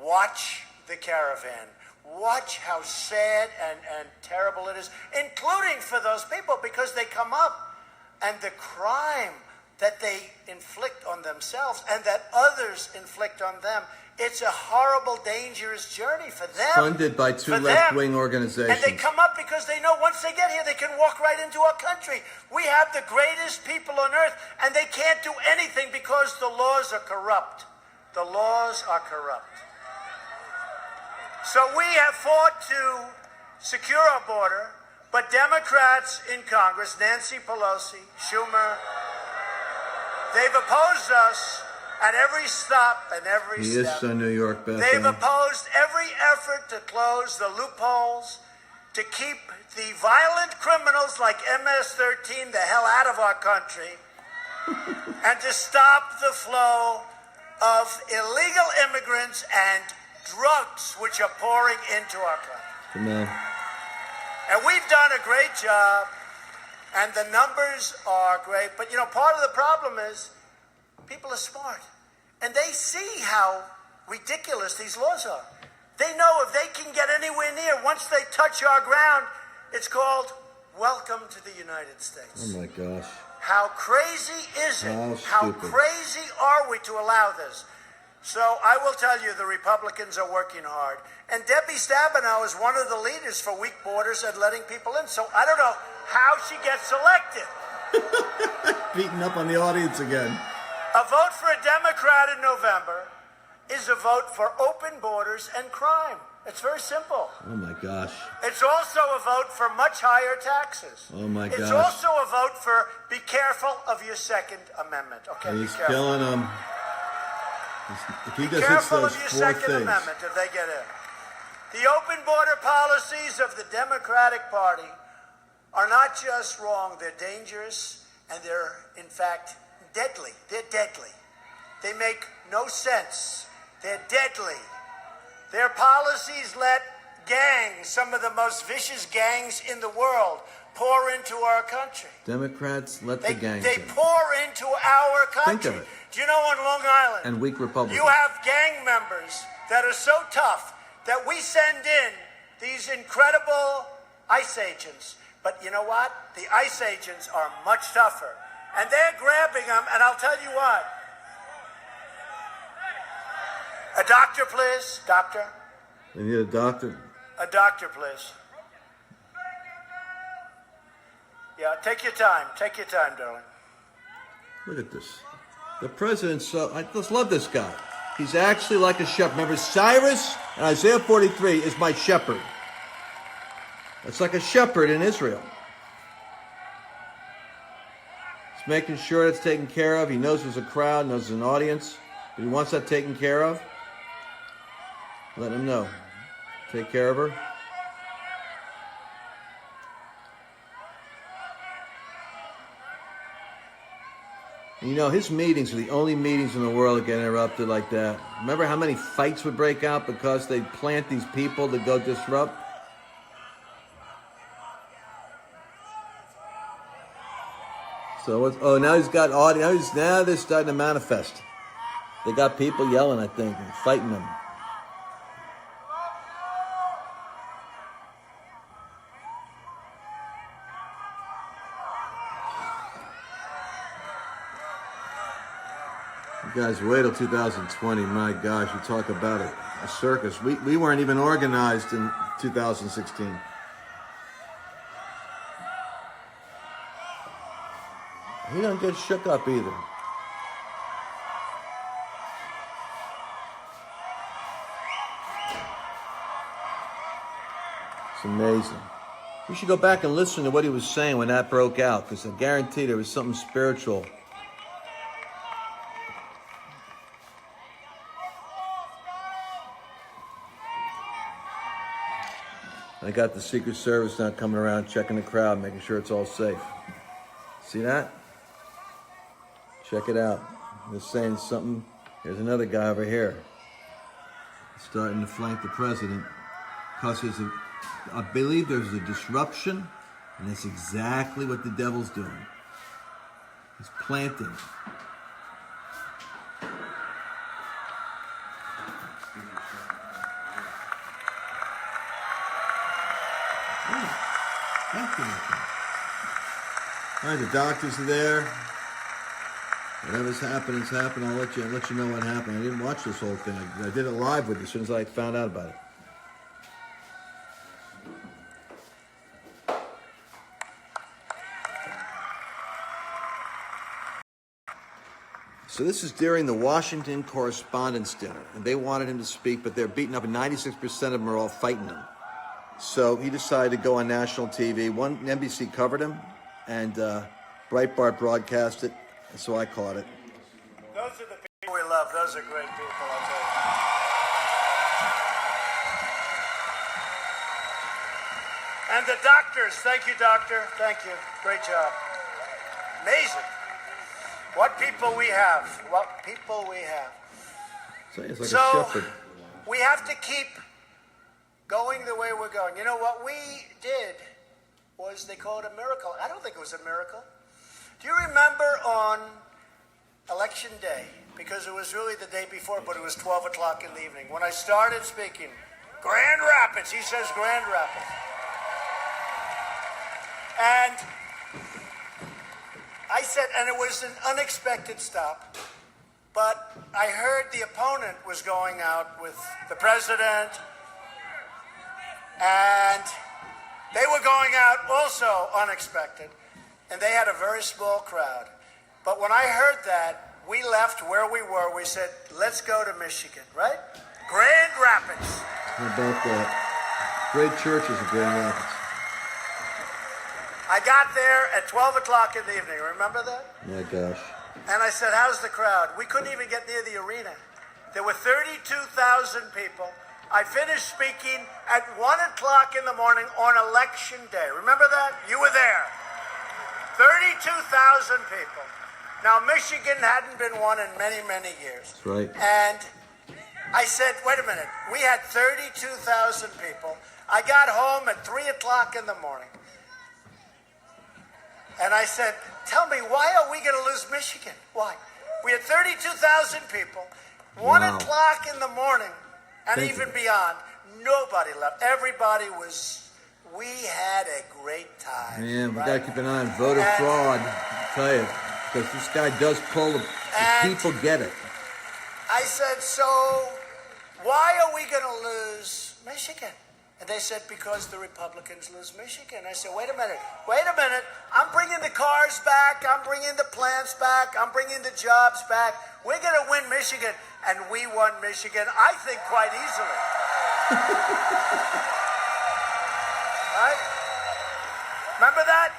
C: watch the caravan. Watch how sad and terrible it is, including for those people, because they come up and the crime that they inflict on themselves and that others inflict on them. It's a horrible, dangerous journey for them.
A: Funded by two left-wing organizations.
C: And they come up because they know once they get here, they can walk right into our country. We have the greatest people on earth, and they can't do anything because the laws are corrupt. The laws are corrupt. So we have fought to secure our border, but Democrats in Congress, Nancy Pelosi, Schumer, they've opposed us at every stop and every step.
A: He is so New York, Beth.
C: They've opposed every effort to close the loopholes, to keep the violent criminals like MS-13 the hell out of our country, and to stop the flow of illegal immigrants and drugs which are pouring into our country.
A: Come on.
C: And we've done a great job, and the numbers are great. But, you know, part of the problem is people are smart, and they see how ridiculous these laws are. They know if they can get anywhere near, once they touch our ground, it's called welcome to the United States.
A: Oh, my gosh.
C: How crazy is it?
A: How stupid.
C: Crazy are we to allow this? So I will tell you, the Republicans are working hard. And Debbie Stabenow is one of the leaders for weak borders and letting people in. So I don't know how she gets elected.
A: Beating up on the audience again.
C: A vote for a Democrat in November is a vote for open borders and crime. It's very simple.
A: Oh, my gosh.
C: It's also a vote for much higher taxes.
A: Oh, my gosh.
C: It's also a vote for be careful of your Second Amendment. Okay,
A: He's
C: be careful.
A: killing them. If he
C: Be
A: just hits
C: careful
A: those
C: of your
A: four
C: Second
A: things.
C: Amendment if they get in. The open border policies of the Democratic Party are not just wrong, they're dangerous, and they're, in fact, deadly. They're deadly. They make no sense. They're deadly. Their policies let gangs, some of the most vicious gangs in the world, pour into our country.
A: Democrats let the gangs
C: They
A: in.
C: pour into our country.
A: Think of it.
C: Do you know on Long Island?
A: And weak Republicans.
C: You have gang members that are so tough that we send in these incredible ICE agents. But you know what? The ICE agents are much tougher. And they're grabbing them, and I'll tell you what. A doctor, please. Doctor.
A: They need a doctor.
C: A doctor, please. Yeah, take your time. Take your time, darling.
A: Look at this. The president's I just love this guy. He's actually like a shepherd. Remember, Cyrus and Isaiah 43 is my shepherd. It's like a shepherd in Israel. He's making sure it's taken care of. He knows there's a crowd, knows there's an audience, but he wants that taken care of. Let him know. Take care of her. And you know, his meetings are the only meetings in the world that get interrupted like that. Remember how many fights would break out because they plant these people to go disrupt? So, now he's got audience. Now they're starting to manifest. They got people yelling, I think, and fighting them. You guys, wait till 2020. My gosh, you talk about a circus. We weren't even organized in 2016. He don't get shook up either. It's amazing. You should go back and listen to what he was saying when that broke out, because I guarantee there was something spiritual. I got the Secret Service now coming around, checking the crowd, making sure it's all safe. See that? Check it out. They're saying something. Here's another guy over here. starting to flank the president because I believe there's a disruption, and that's exactly what the devil's doing. He's planting. All right, the doctors are there. Whatever's happening's happened. I'll let you know what happened. I didn't watch this whole thing. I did it live with you as soon as I found out about it. So this is during the Washington Correspondence dinner, and they wanted him to speak, but they're beaten up, and 96% of them are all fighting him. So he decided to go on national TV. NBC covered him, and Breitbart broadcast it, and so I caught it.
C: Those are the people we love. Those are great people, I'll tell you. And the doctors. Thank you, doctor. Thank you. Great job. Amazing. What people we have. What people we have.
A: So it's like
C: So,
A: a shepherd.
C: we have to keep going the way we're going. You know, what we did was they call it a miracle. I don't think it was a miracle. Do you remember on Election Day, because it was really the day before, but it was 12 o'clock in the evening, when I started speaking, Grand Rapids, he says Grand Rapids. And I said, and it was an unexpected stop, but I heard the opponent was going out with the president, and they were going out also unexpected, and they had a very small crowd. But when I heard that, we left where we were. We said, let's go to Michigan, right? Grand Rapids.
A: How about that? Great churches in Grand Rapids.
C: I got there at 12 o'clock in the evening. Remember that?
A: My gosh.
C: And I said, how's the crowd? We couldn't even get near the arena. There were 32,000 people. I finished speaking at 1 o'clock in the morning on Election Day. Remember that? You were there. 32,000 people. Now, Michigan hadn't been won in many, many years.
A: That's right.
C: And I said, wait a minute. We had 32,000 people. I got home at 3 o'clock in the morning. And I said, tell me, why are we going to lose Michigan? Why? We had 32,000 people. 1
A: Wow.
C: o'clock in the morning, and
A: Thank
C: even
A: you.
C: beyond, nobody left. Everybody was, we had a great time.
A: Man, we
C: right?
A: got to keep an eye on voter
C: And-
A: fraud, I tell you, because this guy does pull the
C: And-
A: people get it.
C: I said, so why are we going to lose Michigan? And they said, because the Republicans lose Michigan. I said, wait a minute. I'm bringing the cars back. I'm bringing the plants back. I'm bringing the jobs back. We're going to win Michigan. And we won Michigan, I think, quite easily. Right? Remember that?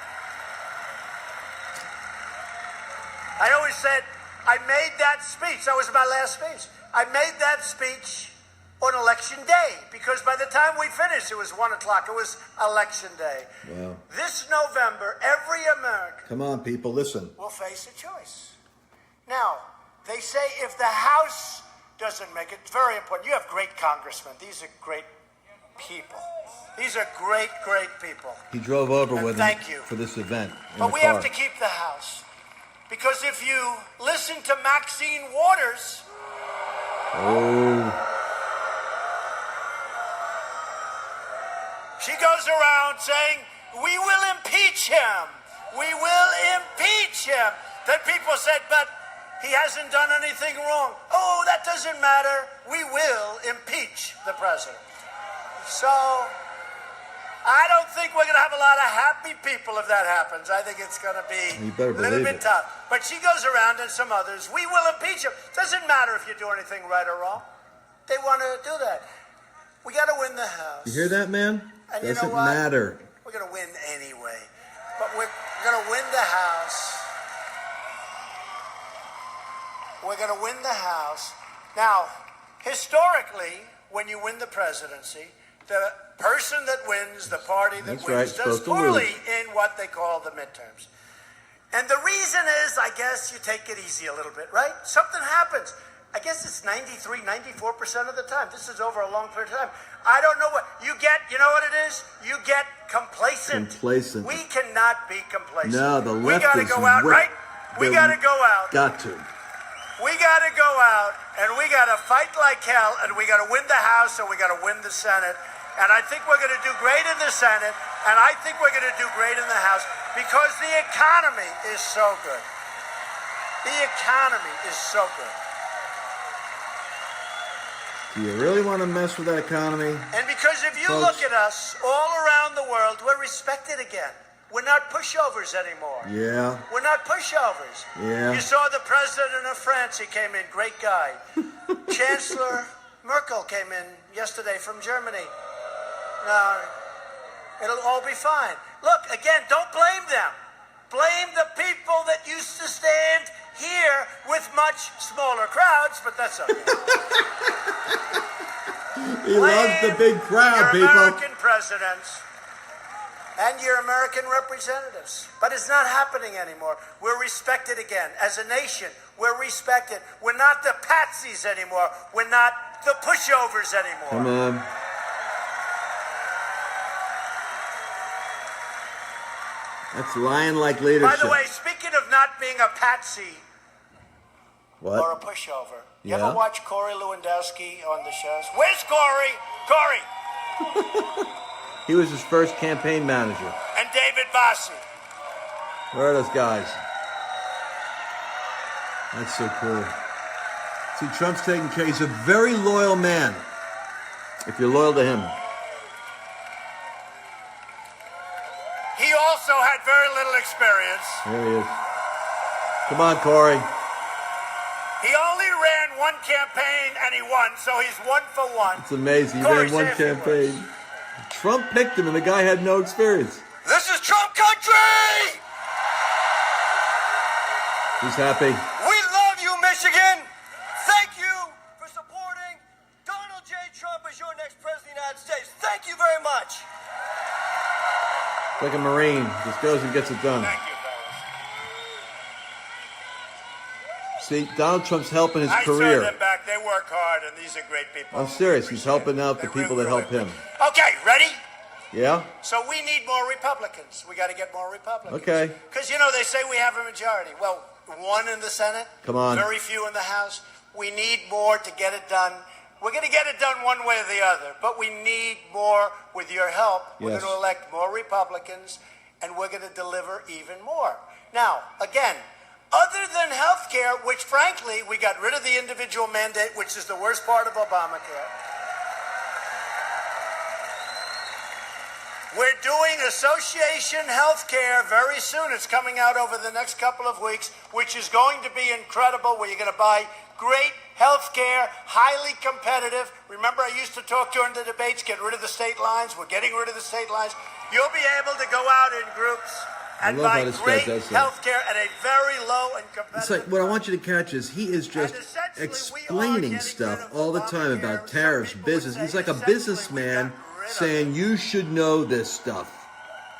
C: I always said, I made that speech. That was my last speech. I made that speech on Election Day, because by the time we finished, it was 1 o'clock. It was Election Day.
A: Wow.
C: This November, every American
A: Come on, people, listen.
C: will face a choice. Now, they say if the House doesn't make it, it's very important. You have great congressmen. These are great people. These are great, great people.
A: He drove over
C: And
A: with
C: thank
A: him
C: you.
A: for this event. In
C: But
A: the
C: we
A: car.
C: have to keep the House. Because if you listen to Maxine Waters,
A: Oh,
C: she goes around saying, we will impeach him. We will impeach him. Then people said, but he hasn't done anything wrong. Oh, that doesn't matter. We will impeach the president. So I don't think we're going to have a lot of happy people if that happens. I think it's going to be
A: You better
C: a little
A: believe
C: bit
A: it.
C: tough. But she goes around, and some others, we will impeach him. Doesn't matter if you do anything right or wrong. They want to do that. We got to win the House.
A: you hear that, man?
C: And you
A: Doesn't
C: know what?
A: matter.
C: We're going to win anyway. But we're going to win the House. We're going to win the House. Now, historically, when you win the presidency, the person that wins, the party that
A: That's right,
C: wins, does
A: supposed to
C: poorly
A: lose.
C: in what they call the midterms. And the reason is, I guess, you take it easy a little bit, right? Something happens. I guess it's 93, 94% of the time. This is over a long period of time. I don't know what you get. You know what it is? You get complacent.
A: Complacent.
C: We cannot be complacent.
A: No, the left
C: we got to
A: is
C: go out, right? We got to go out.
A: Got to.
C: We got to go out, and we got to fight like hell, and we got to win the House, and we got to win the Senate. And I think we're going to do great in the Senate, and I think we're going to do great in the House because the economy is so good. The economy is so good.
A: Do you really want to mess with that economy?
C: And because if you
A: Folks.
C: look at us all around the world, we're respected again. We're not pushovers anymore.
A: Yeah.
C: We're not pushovers.
A: Yeah.
C: You saw the president of France. He came in. Great guy. Chancellor Merkel came in yesterday from Germany. No, it'll all be fine. Look, again, don't blame them. Blame the people that used to stand here with much smaller crowds, but that's okay.
A: He loves the big crowd,
C: your
A: people.
C: American presidents and your American representatives. But it's not happening anymore. We're respected again. As a nation, we're respected. We're not the patsies anymore. We're not the pushovers anymore.
A: Come on. That's lion-like leadership.
C: By the way, speaking of not being a patsy
A: What?
C: or a pushover, you
A: Yeah.
C: ever watch Corey Lewandowski on the shows? Where's Corey? Corey!
A: He was his first campaign manager.
C: And David Bossie.
A: Where are those guys? That's so cool. See, Trump's taking care. He's a very loyal man. If you're loyal to him.
C: He also had very little experience.
A: There he is. Come on, Corey.
C: He only ran one campaign and he won, so he's 1 for 1.
A: It's amazing. He
C: Corey,
A: ran one
C: say a few
A: campaign.
C: words.
A: Trump picked him, and the guy had no experience.
C: This is Trump country!
A: He's happy.
C: We love you, Michigan! Thank you for supporting Donald J. Trump as your next president of the United States. Thank you very much.
A: It's like a Marine. Just goes and gets it done.
C: Thank you, fellas.
A: See, Donald Trump's helping his
C: I
A: career.
C: serve them back. They work hard, and these are great people.
A: I'm serious. He's helping out the
C: They
A: people
C: really,
A: that help
C: really-
A: him.
C: Okay, ready?
A: Yeah?
C: So we need more Republicans. We got to get more Republicans.
A: Okay.
C: Because, you know, they say we have a majority. Well, 1 in the Senate.
A: Come on.
C: Very few in the House. We need more to get it done. We're going to get it done one way or the other, but we need more with your help. We're
A: Yes.
C: going to elect more Republicans, and we're going to deliver even more. Now, again, other than health care, which, frankly, we got rid of the individual mandate, which is the worst part of Obamacare. We're doing association health care very soon. It's coming out over the next couple of weeks, which is going to be incredible, where you're going to buy great health care, highly competitive. Remember, I used to talk during the debates, get rid of the state lines. We're getting rid of the state lines. You'll be able to go out in groups and
A: love how
C: buy
A: this guy
C: great
A: does that.
C: health care at a very low and competitive
A: It's like, what I want you to catch is he is just
C: And essentially, we are
A: explaining
C: getting
A: stuff
C: rid of
A: all the time
C: Obamacare.
A: about
C: Some
A: tariffs,
C: people would
A: business.
C: say
A: He's like a
C: essentially we
A: businessman
C: got rid of
A: saying you should know this stuff.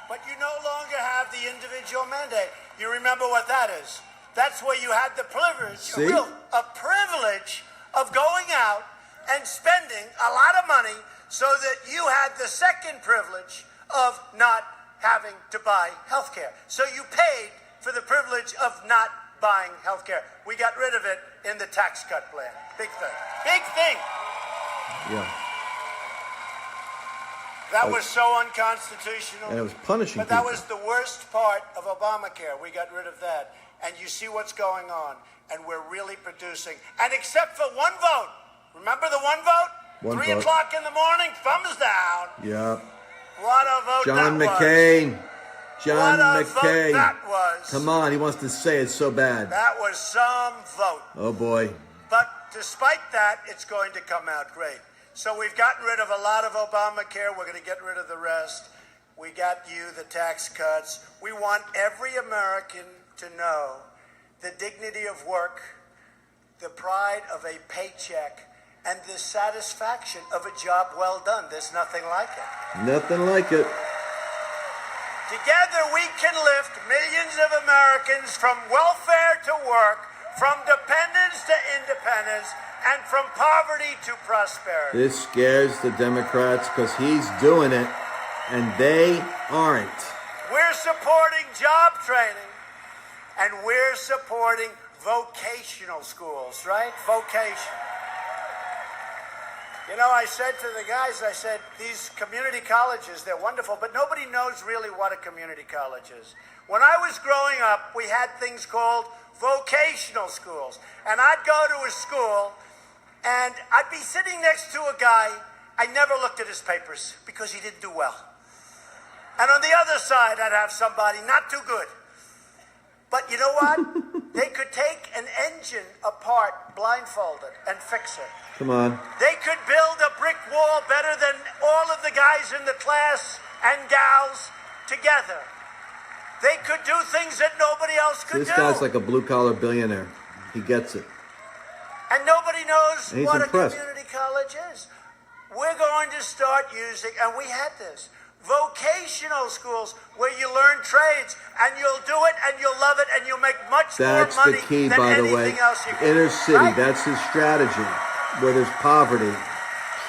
C: But you no longer have the individual mandate. You remember what that is? That's where you had the privilege,
A: See?
C: a privilege of going out and spending a lot of money so that you had the second privilege of not having to buy health care. So you paid for the privilege of not buying health care. We got rid of it in the tax cut plan. Big thing. Big thing.
A: Yeah.
C: That was so unconstitutional.
A: And it was punishing
C: But that
A: people.
C: was the worst part of Obamacare. We got rid of that. And you see what's going on. And we're really producing. And except for one vote. Remember the one vote?
A: One
C: 3
A: vote.
C: o'clock in the morning, thumbs down.
A: Yeah.
C: What a vote
A: John
C: that
A: McCain. John
C: What a vote
A: McCain.
C: that was.
A: Come on, he wants to say it so bad.
C: That was some vote.
A: Oh boy.
C: But despite that, it's going to come out great. So we've gotten rid of a lot of Obamacare. We're going to get rid of the rest. We got you the tax cuts. We want every American to know the dignity of work, the pride of a paycheck, and the satisfaction of a job well done. There's nothing like it.
A: Nothing like it.
C: Together we can lift millions of Americans from welfare to work, from dependence to independence, and from poverty to prosperity.
A: This scares the Democrats because he's doing it and they aren't.
C: We're supporting job training, and we're supporting vocational schools, right? Vocation. You know, I said to the guys, I said, these community colleges, they're wonderful, but nobody knows really what a community college is. When I was growing up, we had things called vocational schools. And I'd go to a school, and I'd be sitting next to a guy. I never looked at his papers because he didn't do well. And on the other side, I'd have somebody not too good. But you know what? They could take an engine apart blindfolded and fix it.
A: Come on.
C: They could build a brick wall better than all of the guys in the class and gals together. They could do things that nobody else could do.
A: This guy's like a blue-collar billionaire. He gets it.
C: And nobody knows
A: And he's
C: what
A: impressed.
C: a community college is. We're going to start using, and we had this, vocational schools where you learn trades, and you'll do it, and you'll love it, and you'll make much
A: That's
C: more money
A: the key,
C: than
A: by the
C: anything
A: way.
C: else you can.
A: Inner city,
C: Right?
A: that's his strategy. Where there's poverty,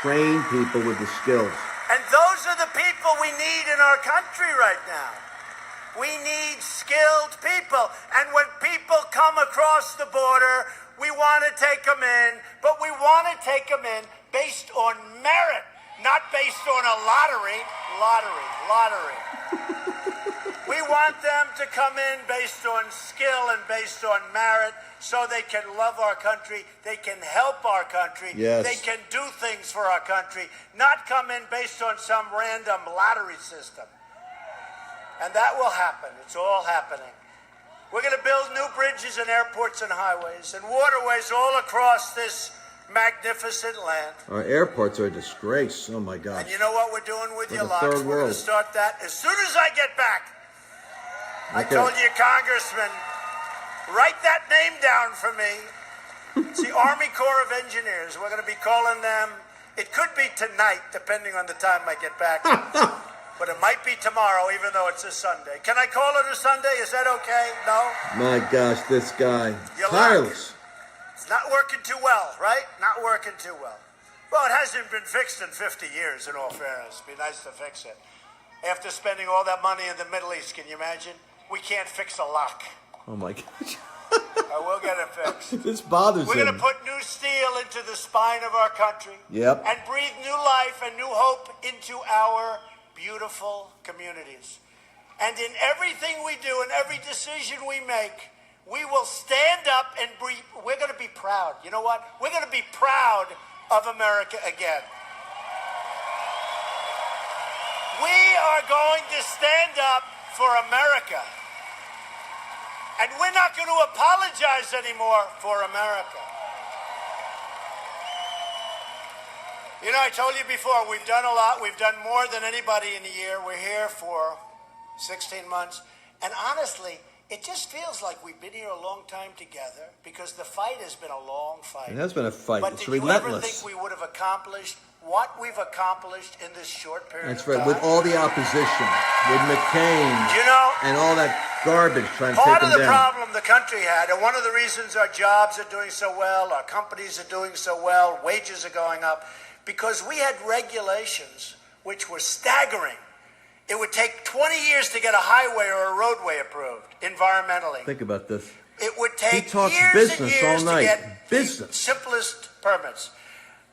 A: train people with the skills.
C: And those are the people we need in our country right now. We need skilled people. And when people come across the border, we want to take them in, but we want to take them in based on merit, not based on a lottery. We want them to come in based on skill and based on merit so they can love our country, they can help our country,
A: Yes.
C: they can do things for our country, not come in based on some random lottery system. And that will happen. It's all happening. We're going to build new bridges and airports and highways and waterways all across this magnificent land.
A: Our airports are a disgrace. Oh my gosh.
C: And you know what we're doing with
A: Like
C: your
A: a
C: locks?
A: third
C: We're going
A: world.
C: to start that as soon as I get back. I
A: Okay.
C: told you, Congressman, write that name down for me. It's the Army Corps of Engineers. We're going to be calling them. It could be tonight, depending on the time I get back. But it might be tomorrow, even though it's a Sunday. Can I call it a Sunday? Is that okay? No?
A: My gosh, this guy.
C: You
A: Tireless.
C: It's not working too well, right? Not working too well. Well, it hasn't been fixed in 50 years, in all fairness. It'd be nice to fix it. After spending all that money in the Middle East, can you imagine? We can't fix a lock.
A: Oh my gosh.
C: We'll get it fixed.
A: This bothers
C: We're
A: him.
C: going to put new steel into the spine of our country.
A: Yep.
C: And breathe new life and new hope into our beautiful communities. And in everything we do, in every decision we make, we will stand up and we're going to be proud. You know what? We're going to be proud of America again. We are going to stand up for America. And we're not going to apologize anymore for America. You know, I told you before, we've done a lot. We've done more than anybody in a year. We're here for 16 months. And honestly, it just feels like we've been here a long time together because the fight has been a long fight.
A: It has been a fight.
C: But
A: It's
C: did you ever
A: relentless.
C: think we would have accomplished what we've accomplished in this short period
A: That's
C: of
A: right.
C: time?
A: With all the opposition, with McCain
C: You know,
A: and all that garbage trying to
C: part
A: take
C: of
A: him
C: the
A: down.
C: problem the country had, and one of the reasons our jobs are doing so well, our companies are doing so well, wages are going up, because we had regulations which were staggering. It would take 20 years to get a highway or a roadway approved environmentally.
A: Think about this.
C: It would take
A: talks
C: years
A: business
C: and years
A: all night.
C: to get
A: Business.
C: the simplest permits.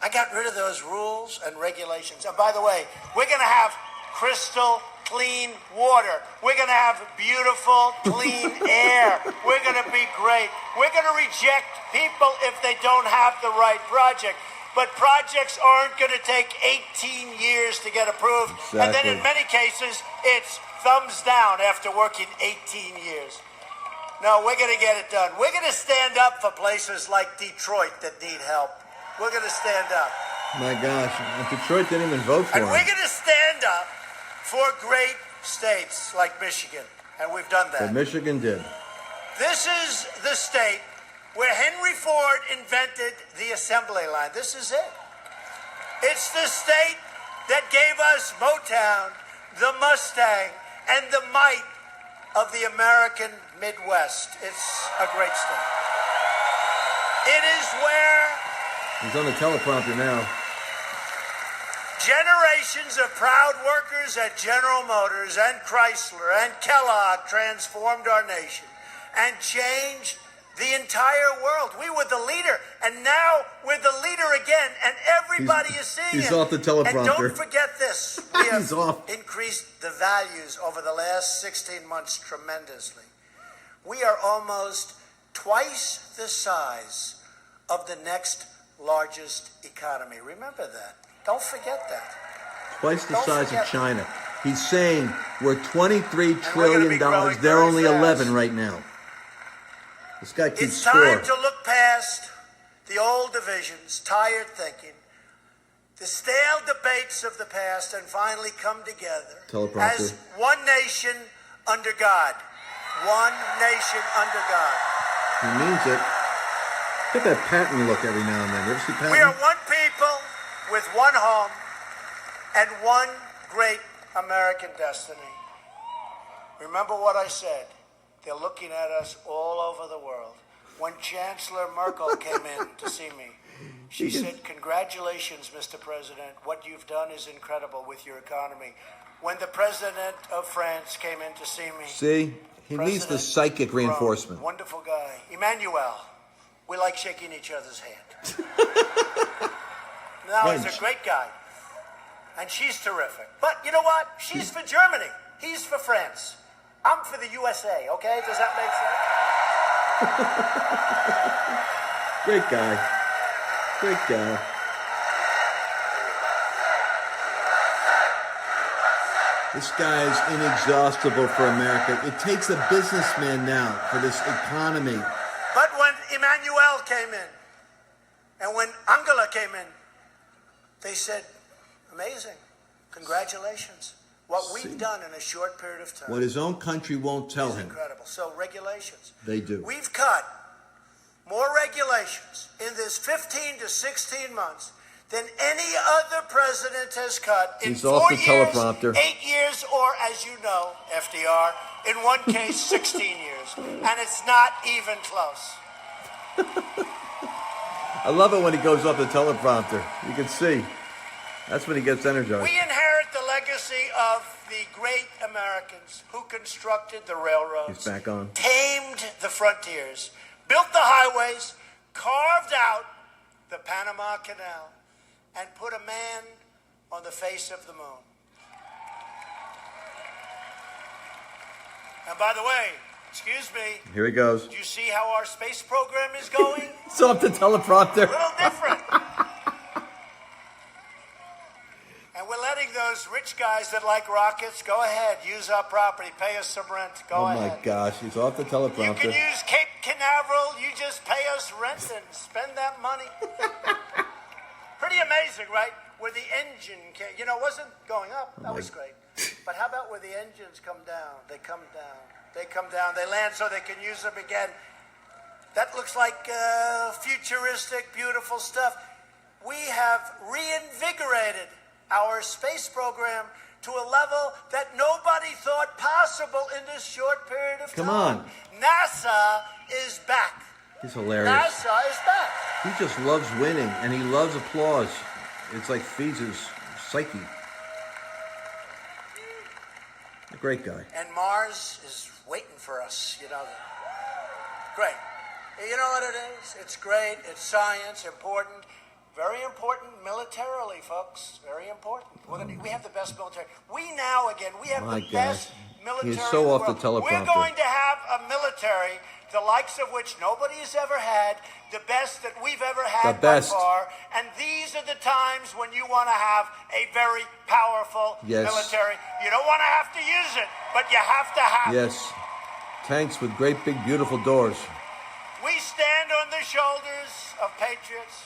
C: I got rid of those rules and regulations. And by the way, we're going to have crystal clean water. We're going to have beautiful, clean air. We're going to be great. We're going to reject people if they don't have the right project. But projects aren't going to take 18 years to get approved. And then in
A: Exactly.
C: many cases, it's thumbs down after working 18 years. No, we're going to get it done. We're going to stand up for places like Detroit that need help. We're going to stand up.
A: My gosh. And Detroit didn't even vote for
C: And
A: him.
C: we're going to stand up for great states like Michigan. And we've done that.
A: But Michigan did.
C: This is the state where Henry Ford invented the assembly line. This is it. It's the state that gave us Motown, the Mustang, and the might of the American Midwest. It's a great state. It is where
A: He's on the teleprompter now.
C: generations of proud workers at General Motors and Chrysler and Kellogg transformed our nation and changed the entire world. We were the leader, and now we're the leader again, and everybody is seeing it.
A: He's off the teleprompter.
C: And don't forget this. We have
A: He's off.
C: increased the values over the last 16 months tremendously. We are almost twice the size of the next largest economy. Remember that. Don't forget that.
A: Twice the
C: Don't
A: size of
C: forget
A: China. He's saying we're $23
C: we're gonna
A: trillion.
C: be growing
A: They're
C: very
A: only
C: fast.
A: 11 right now. This guy keeps
C: It's
A: score.
C: time to look past the old divisions, tired thinking, the stale debates of the past, and finally come together
A: Teleprompter.
C: as one nation under God. One nation under God.
A: He means it. Get that Patton look every now and then. You ever see Patton?
C: We are one people with one home and one great American destiny. Remember what I said. They're looking at us all over the world. When Chancellor Merkel came in to see me, she said, "Congratulations, Mr. President. What you've done is incredible with your economy." When the President of France came in to see me,
A: See? He needs the
C: President
A: psychic
C: Macron,
A: reinforcement.
C: wonderful guy. Emmanuel, we like shaking each other's hand. No, he's
A: French.
C: a great guy. And she's terrific. But you know what? She's for Germany. He's for France. I'm for the USA, okay? Does that make sense?
A: Great guy. Great guy. This guy's inexhaustible for America. It takes a businessman now for this economy.
C: But when Emmanuel came in, and when Angela came in, they said, "Amazing. Congratulations. What we've done in a short period of time
A: What his own country won't tell
C: is
A: him.
C: incredible." So regulations.
A: They do.
C: We've cut more regulations in this 15 to 16 months than any other president has cut in
A: He's off
C: 4
A: the
C: years,
A: teleprompter.
C: 8 years, or as you know, FDR, in one case, 16 years. And it's not even close.
A: I love it when he goes off the teleprompter. You can see. That's when he gets energized.
C: We inherit the legacy of the great Americans who constructed the railroads,
A: He's back on.
C: tamed the frontiers, built the highways, carved out the Panama Canal, and put a man on the face of the moon. And by the way, excuse me,
A: Here he goes.
C: do you see how our space program is going?
A: It's off the teleprompter.
C: A little different. And we're letting those rich guys that like rockets, go ahead, use our property, pay us some rent, go
A: Oh
C: ahead.
A: my gosh, he's off the
C: You
A: teleprompter.
C: can use Cape Canaveral, you just pay us rent and spend that money. Pretty amazing, right? Where the engine came, it wasn't going up, that was great. But how about where the engines come down? They come down, they land so they can use them again. That looks like futuristic, beautiful stuff. We have reinvigorated our space program to a level that nobody thought possible in this short period of time.
A: Come on.
C: NASA is back.
A: He's hilarious.
C: NASA is back.
A: He just loves winning, and he loves applause. It's like feeds his psyche. A great guy.
C: And Mars is waiting for us, Great. You know what it is? It's great. It's science, important. Very important militarily, folks. Very important. We have the best military. We have
A: My
C: the best
A: gosh.
C: military.
A: He's so
C: in the
A: off the
C: world.
A: teleprompter.
C: We're going to have a military, the likes of which nobody has ever had, the best that we've ever had
A: The best.
C: by far. And these are the times when you want to have a very powerful
A: Yes.
C: military. You don't want to have to use it, but you have to have it.
A: Yes. Tanks with great big beautiful doors.
C: We stand on the shoulders of patriots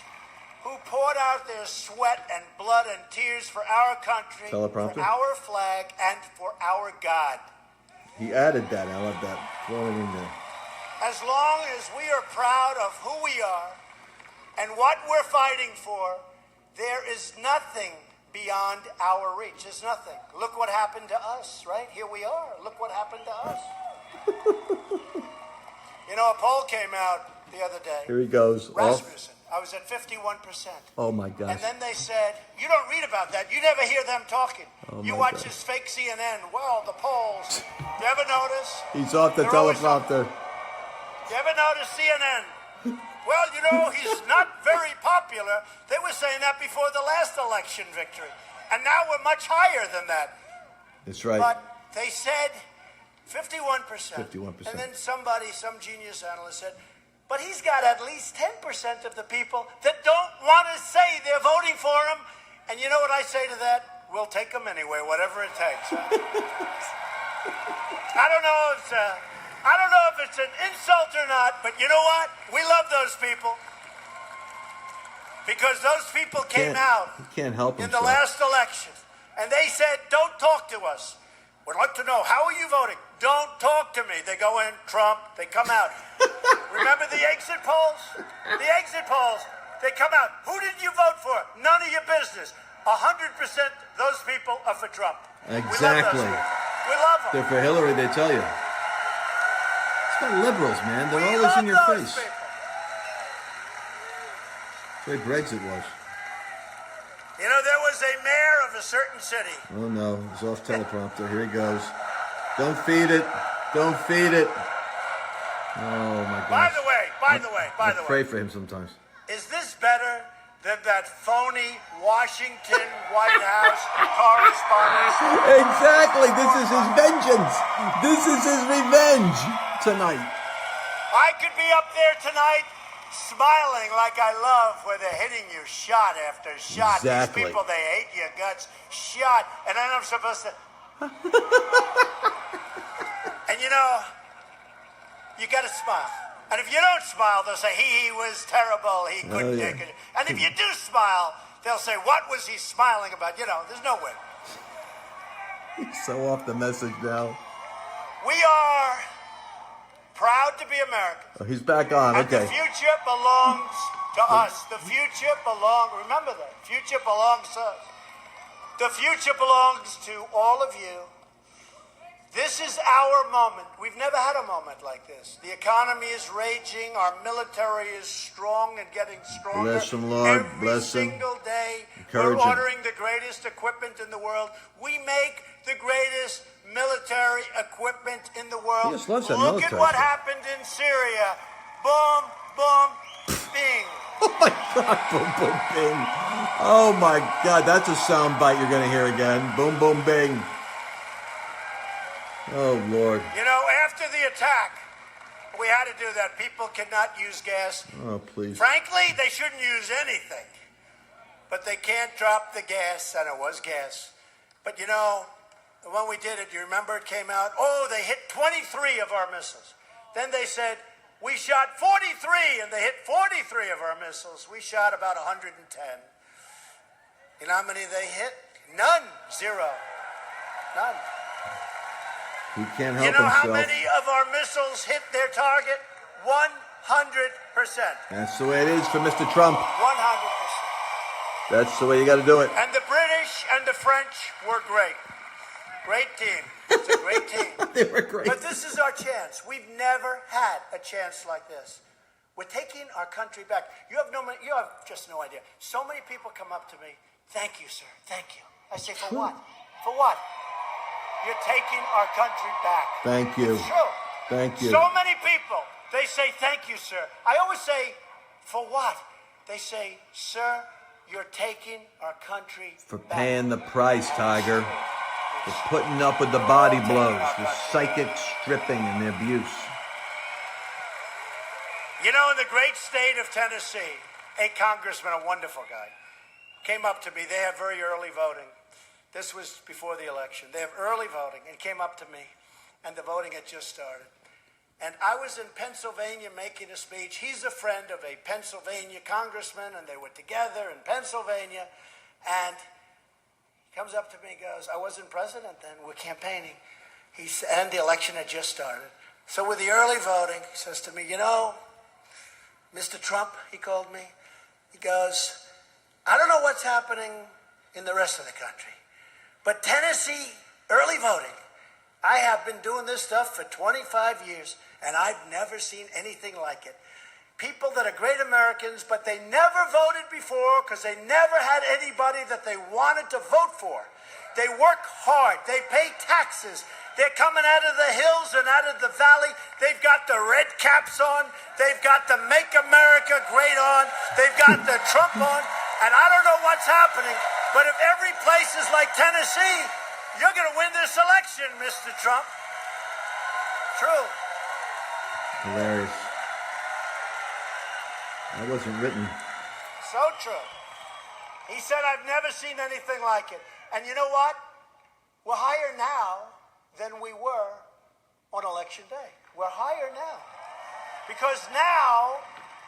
C: who poured out their sweat and blood and tears for our country,
A: Teleprompter.
C: for our flag, and for our God.
A: He added that. I love that. Throw it in there.
C: As long as we are proud of who we are and what we're fighting for, there is nothing beyond our reach. There's nothing. Look what happened to us, right? Here we are. Look what happened to us. A poll came out the other day.
A: Here he goes.
C: Rasmussen. I was at 51%.
A: Oh my gosh.
C: And then they said, you don't read about that. You never hear them talking.
A: Oh
C: you
A: my
C: watch
A: God.
C: this fake CNN. Well, the polls. You ever notice?
A: He's off the
C: They're always
A: teleprompter.
C: You ever notice CNN? Well, you know, he's not very popular. They were saying that before the last election victory. And now we're much higher than that.
A: That's right.
C: But they said 51%.
A: 51%.
C: And then somebody, some genius analyst said, but he's got at least 10% of the people that don't want to say they're voting for him. And you know what I say to that? We'll take them anyway, whatever it takes. I don't know if it's an insult or not, but you know what? We love those people. Because those people came out
A: He can't help
C: in the
A: himself.
C: last election, and they said, don't talk to us. We'd like to know, how are you voting? Don't talk to me. They go in, Trump, they come out. Remember the exit polls? The exit polls, they come out. Who did you vote for? None of your business. 100% those people are for Trump.
A: Exactly.
C: We love them.
A: They're for Hillary, they tell you. It's about liberals, man. They're
C: We
A: always
C: love
A: in your
C: those
A: face.
C: people.
A: That's the way Brexit was.
C: You know, there was a mayor of a certain city.
A: Oh no, he's off teleprompter. Here he goes. Don't feed it. Don't feed it. Oh my
C: By
A: gosh.
C: the way,
A: I pray for him sometimes.
C: is this better than that phony Washington White House correspondence?
A: Exactly. This is his vengeance. This is his revenge tonight.
C: I could be up there tonight smiling like I love where they're hitting you shot after shot.
A: Exactly.
C: These people, they hate your guts. Shot. And then I'm supposed to... And you know, you got to smile. And if you don't smile, they'll say, he was terrible. He couldn't
A: yeah.
C: take it. And if you do smile, they'll say, what was he smiling about? You know, there's no way.
A: He's so off the message now.
C: We are proud to be Americans.
A: Oh, he's back on.
C: And the
A: Okay.
C: future belongs to us. The future remember that. Future belongs to us. The future belongs to all of you. This is our moment. We've never had a moment like this. The economy is raging. Our military is strong and getting stronger.
A: Bless him, Lord.
C: Every
A: Bless him.
C: single day,
A: Encourage
C: we're
A: him.
C: ordering the greatest equipment in the world. We make the greatest military equipment in the world.
A: He just loves that
C: Look at
A: military
C: what
A: stuff.
C: happened in Syria. Boom, boom, bing.
A: Oh my God! Boom, boom, bing. Oh my God! That's a sound bite you're gonna hear again. Boom, boom, bing. Oh Lord.
C: You know, after the attack, we had to do that. People cannot use gas.
A: Oh please.
C: Frankly, they shouldn't use anything. But they can't drop the gas, and it was gas. But you know, when we did it, you remember it came out, oh, they hit 23 of our missiles. Then they said, we shot 43, and they hit 43 of our missiles. We shot about 110. You know how many they hit? None. Zero. None.
A: He can't help
C: You know how
A: himself.
C: many of our missiles hit their target? 100%.
A: That's the way it is for Mr. Trump.
C: 100%.
A: That's the way you got to do it.
C: And the British and the French were great. Great team. It's a great team.
A: They were great.
C: But this is our chance. We've never had a chance like this. We're taking our country back. You have just no idea. So many people come up to me, thank you, sir, thank you. I say, for what? For what? You're taking our country back.
A: Thank you.
C: It's true.
A: Thank you.
C: So many people, they say, thank you, sir. I always say, for what? They say, sir, you're taking our country
A: For
C: back.
A: paying the price, Tiger. For putting up with the body blows, the psychic stripping and the abuse.
C: You know, in the great state of Tennessee, a congressman, a wonderful guy, came up to me. They have very early voting. This was before the election. They have early voting, and came up to me, and the voting had just started. And I was in Pennsylvania making a speech. He's a friend of a Pennsylvania congressman, and they were together in Pennsylvania. And he comes up to me and goes, I wasn't president then, we're campaigning. And the election had just started. So with the early voting, he says to me, you know, Mr. Trump, he called me. He goes, I don't know what's happening in the rest of the country, but Tennessee, early voting, I have been doing this stuff for 25 years, and I've never seen anything like it. people that are great Americans, but they never voted before because they never had anybody that they wanted to vote for. They work hard. They pay taxes. They're coming out of the hills and out of the valley. They've got the red caps on. They've got the Make America Great on. They've got the Trump on. And I don't know what's happening, but if every place is like Tennessee, you're going to win this election, Mr. Trump. True.
A: Hilarious. That wasn't written.
C: So true. He said, I've never seen anything like it. And you know what? We're higher now than we were on election day. We're higher now. Because now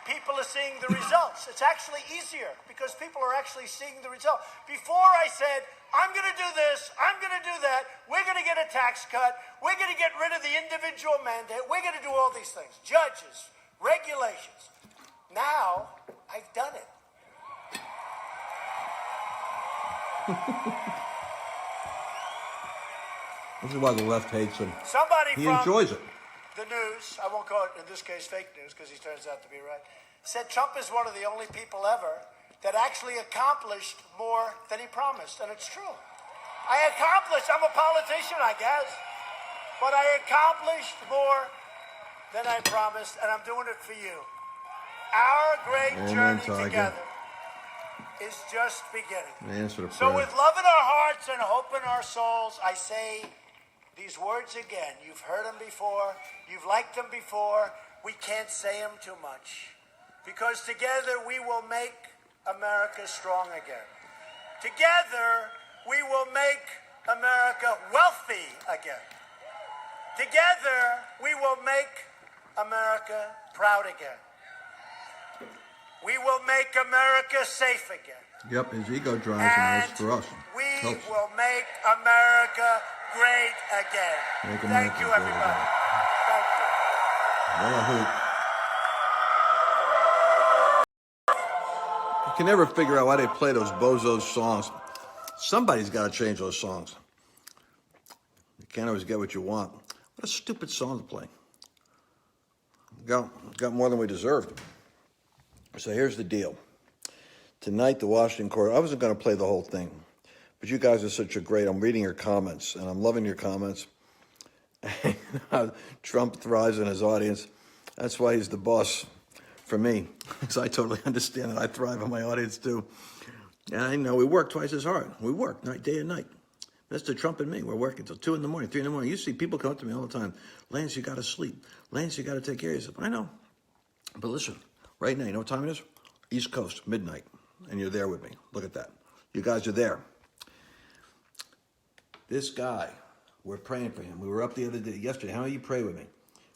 C: people are seeing the results. It's actually easier because people are actually seeing the result. Before I said, I'm going to do this, I'm going to do that, we're going to get a tax cut, we're going to get rid of the individual mandate, we're going to do all these things. Judges, regulations. Now, I've done it.
A: This is why the left hates him.
C: Somebody
A: He
C: from
A: enjoys it.
C: the news, I won't call it in this case fake news because he turns out to be right, said Trump is one of the only people ever that actually accomplished more than he promised. And it's true. I'm a politician, I guess, but I accomplished more than I promised, and I'm doing it for you. Our great
A: Amen,
C: journey
A: Tiger.
C: together is just beginning.
A: The answer to
C: So
A: prayer.
C: with love in our hearts and hope in our souls, I say these words again. You've heard them before. You've liked them before. We can't say them too much. Because together we will make America strong again. Together we will make America wealthy again. Together we will make America proud again. We will make America safe again.
A: Yep, his ego drives him.
C: And
A: That's for us.
C: we
A: Helps.
C: will make America great again.
A: Make
C: Thank
A: America
C: you,
A: great
C: everybody.
A: again.
C: Thank you.
A: What a hoot. You can never figure out why they play those bozos songs. Somebody's got to change those songs. You can't always get what you want. What a stupid song to play. Got more than we deserved. So here's the deal. Tonight, the Washington Court, I wasn't going to play the whole thing, but you guys are such a great, I'm reading your comments, and I'm loving your comments. Trump thrives in his audience. That's why he's the boss for me, because I totally understand that I thrive in my audience too. And I know we work twice as hard. We work day and night. Mr. Trump and me, we're working till 2 in the morning, 3 in the morning. You see people come up to me all the time. Lance, you got to sleep. Lance, you got to take care of yourself. I know. But listen, right now, you know what time it is? East Coast, midnight. And you're there with me. Look at that. You guys are there. This guy, we're praying for him. We were up the other day, yesterday. How many of you pray with me?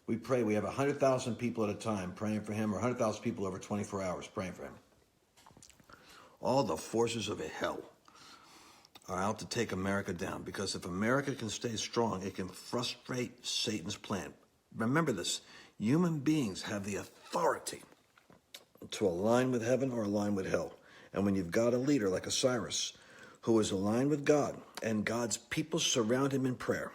A: We pray. We have 100,000 people at a time praying for him, or 100,000 people over 24 hours praying for him. All the forces of hell are out to take America down, because if America can stay strong, it can frustrate Satan's plan. Remember this. Human beings have the authority to align with heaven or align with hell. And when you've got a leader like Cyrus, who is aligned with God, and God's people surround him in prayer,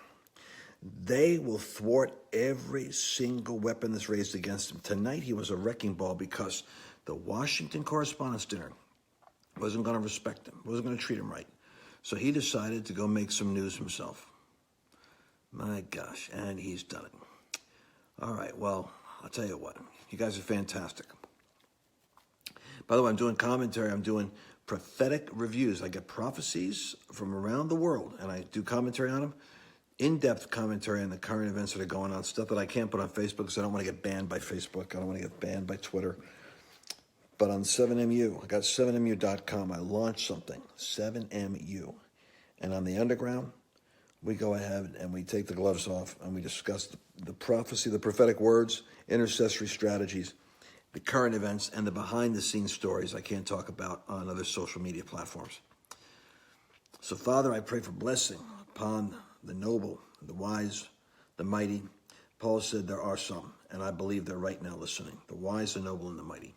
A: they will thwart every single weapon that's raised against him. Tonight, he was a wrecking ball because the Washington Correspondence dinner wasn't going to respect him, wasn't going to treat him right. So he decided to go make some news himself. My gosh, and he's done it. All right, well, I'll tell you what. You guys are fantastic. By the way, I'm doing commentary. I'm doing prophetic reviews. I get prophecies from around the world, and I do commentary on them. In-depth commentary on the current events that are going on, stuff that I can't put on Facebook because I don't want to get banned by Facebook. I don't want to get banned by Twitter. But on 7MU, I got 7MU.com. I launched something, 7MU. And on the underground, we go ahead and we take the gloves off and we discuss the prophecy, the prophetic words, intercessory strategies, the current events, and the behind-the-scenes stories I can't talk about on other social media platforms. So, Father, I pray for blessing upon the noble, the wise, the mighty. Paul said there are some, and I believe they're right now listening, the wise, the noble, and the mighty.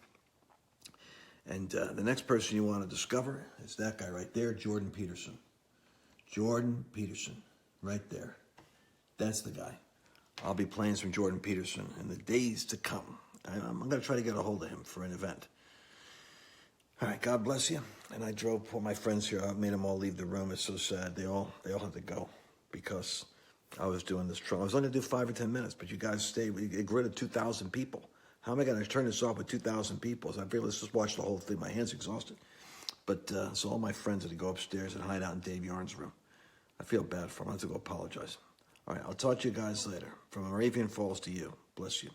A: And the next person you want to discover is that guy right there, Jordan Peterson. Jordan Peterson, right there. That's the guy. I'll be playing some Jordan Peterson in the days to come. I'm going to try to get a hold of him for an event. All right, God bless you. And I drove all my friends here. I made them all leave the room. It's so sad. They all had to go because I was doing this Trump. I was only going to do 5 or 10 minutes, but you guys stayed. It grew to 2,000 people. How am I going to turn this off with 2,000 people? So I figured, let's just watch the whole thing. My hand's exhausted. But so all my friends had to go upstairs and hide out in Dave Yarn's room. I feel bad for them. I have to go apologize. All right, I'll talk to you guys later. From Moravian Falls to you. Bless you.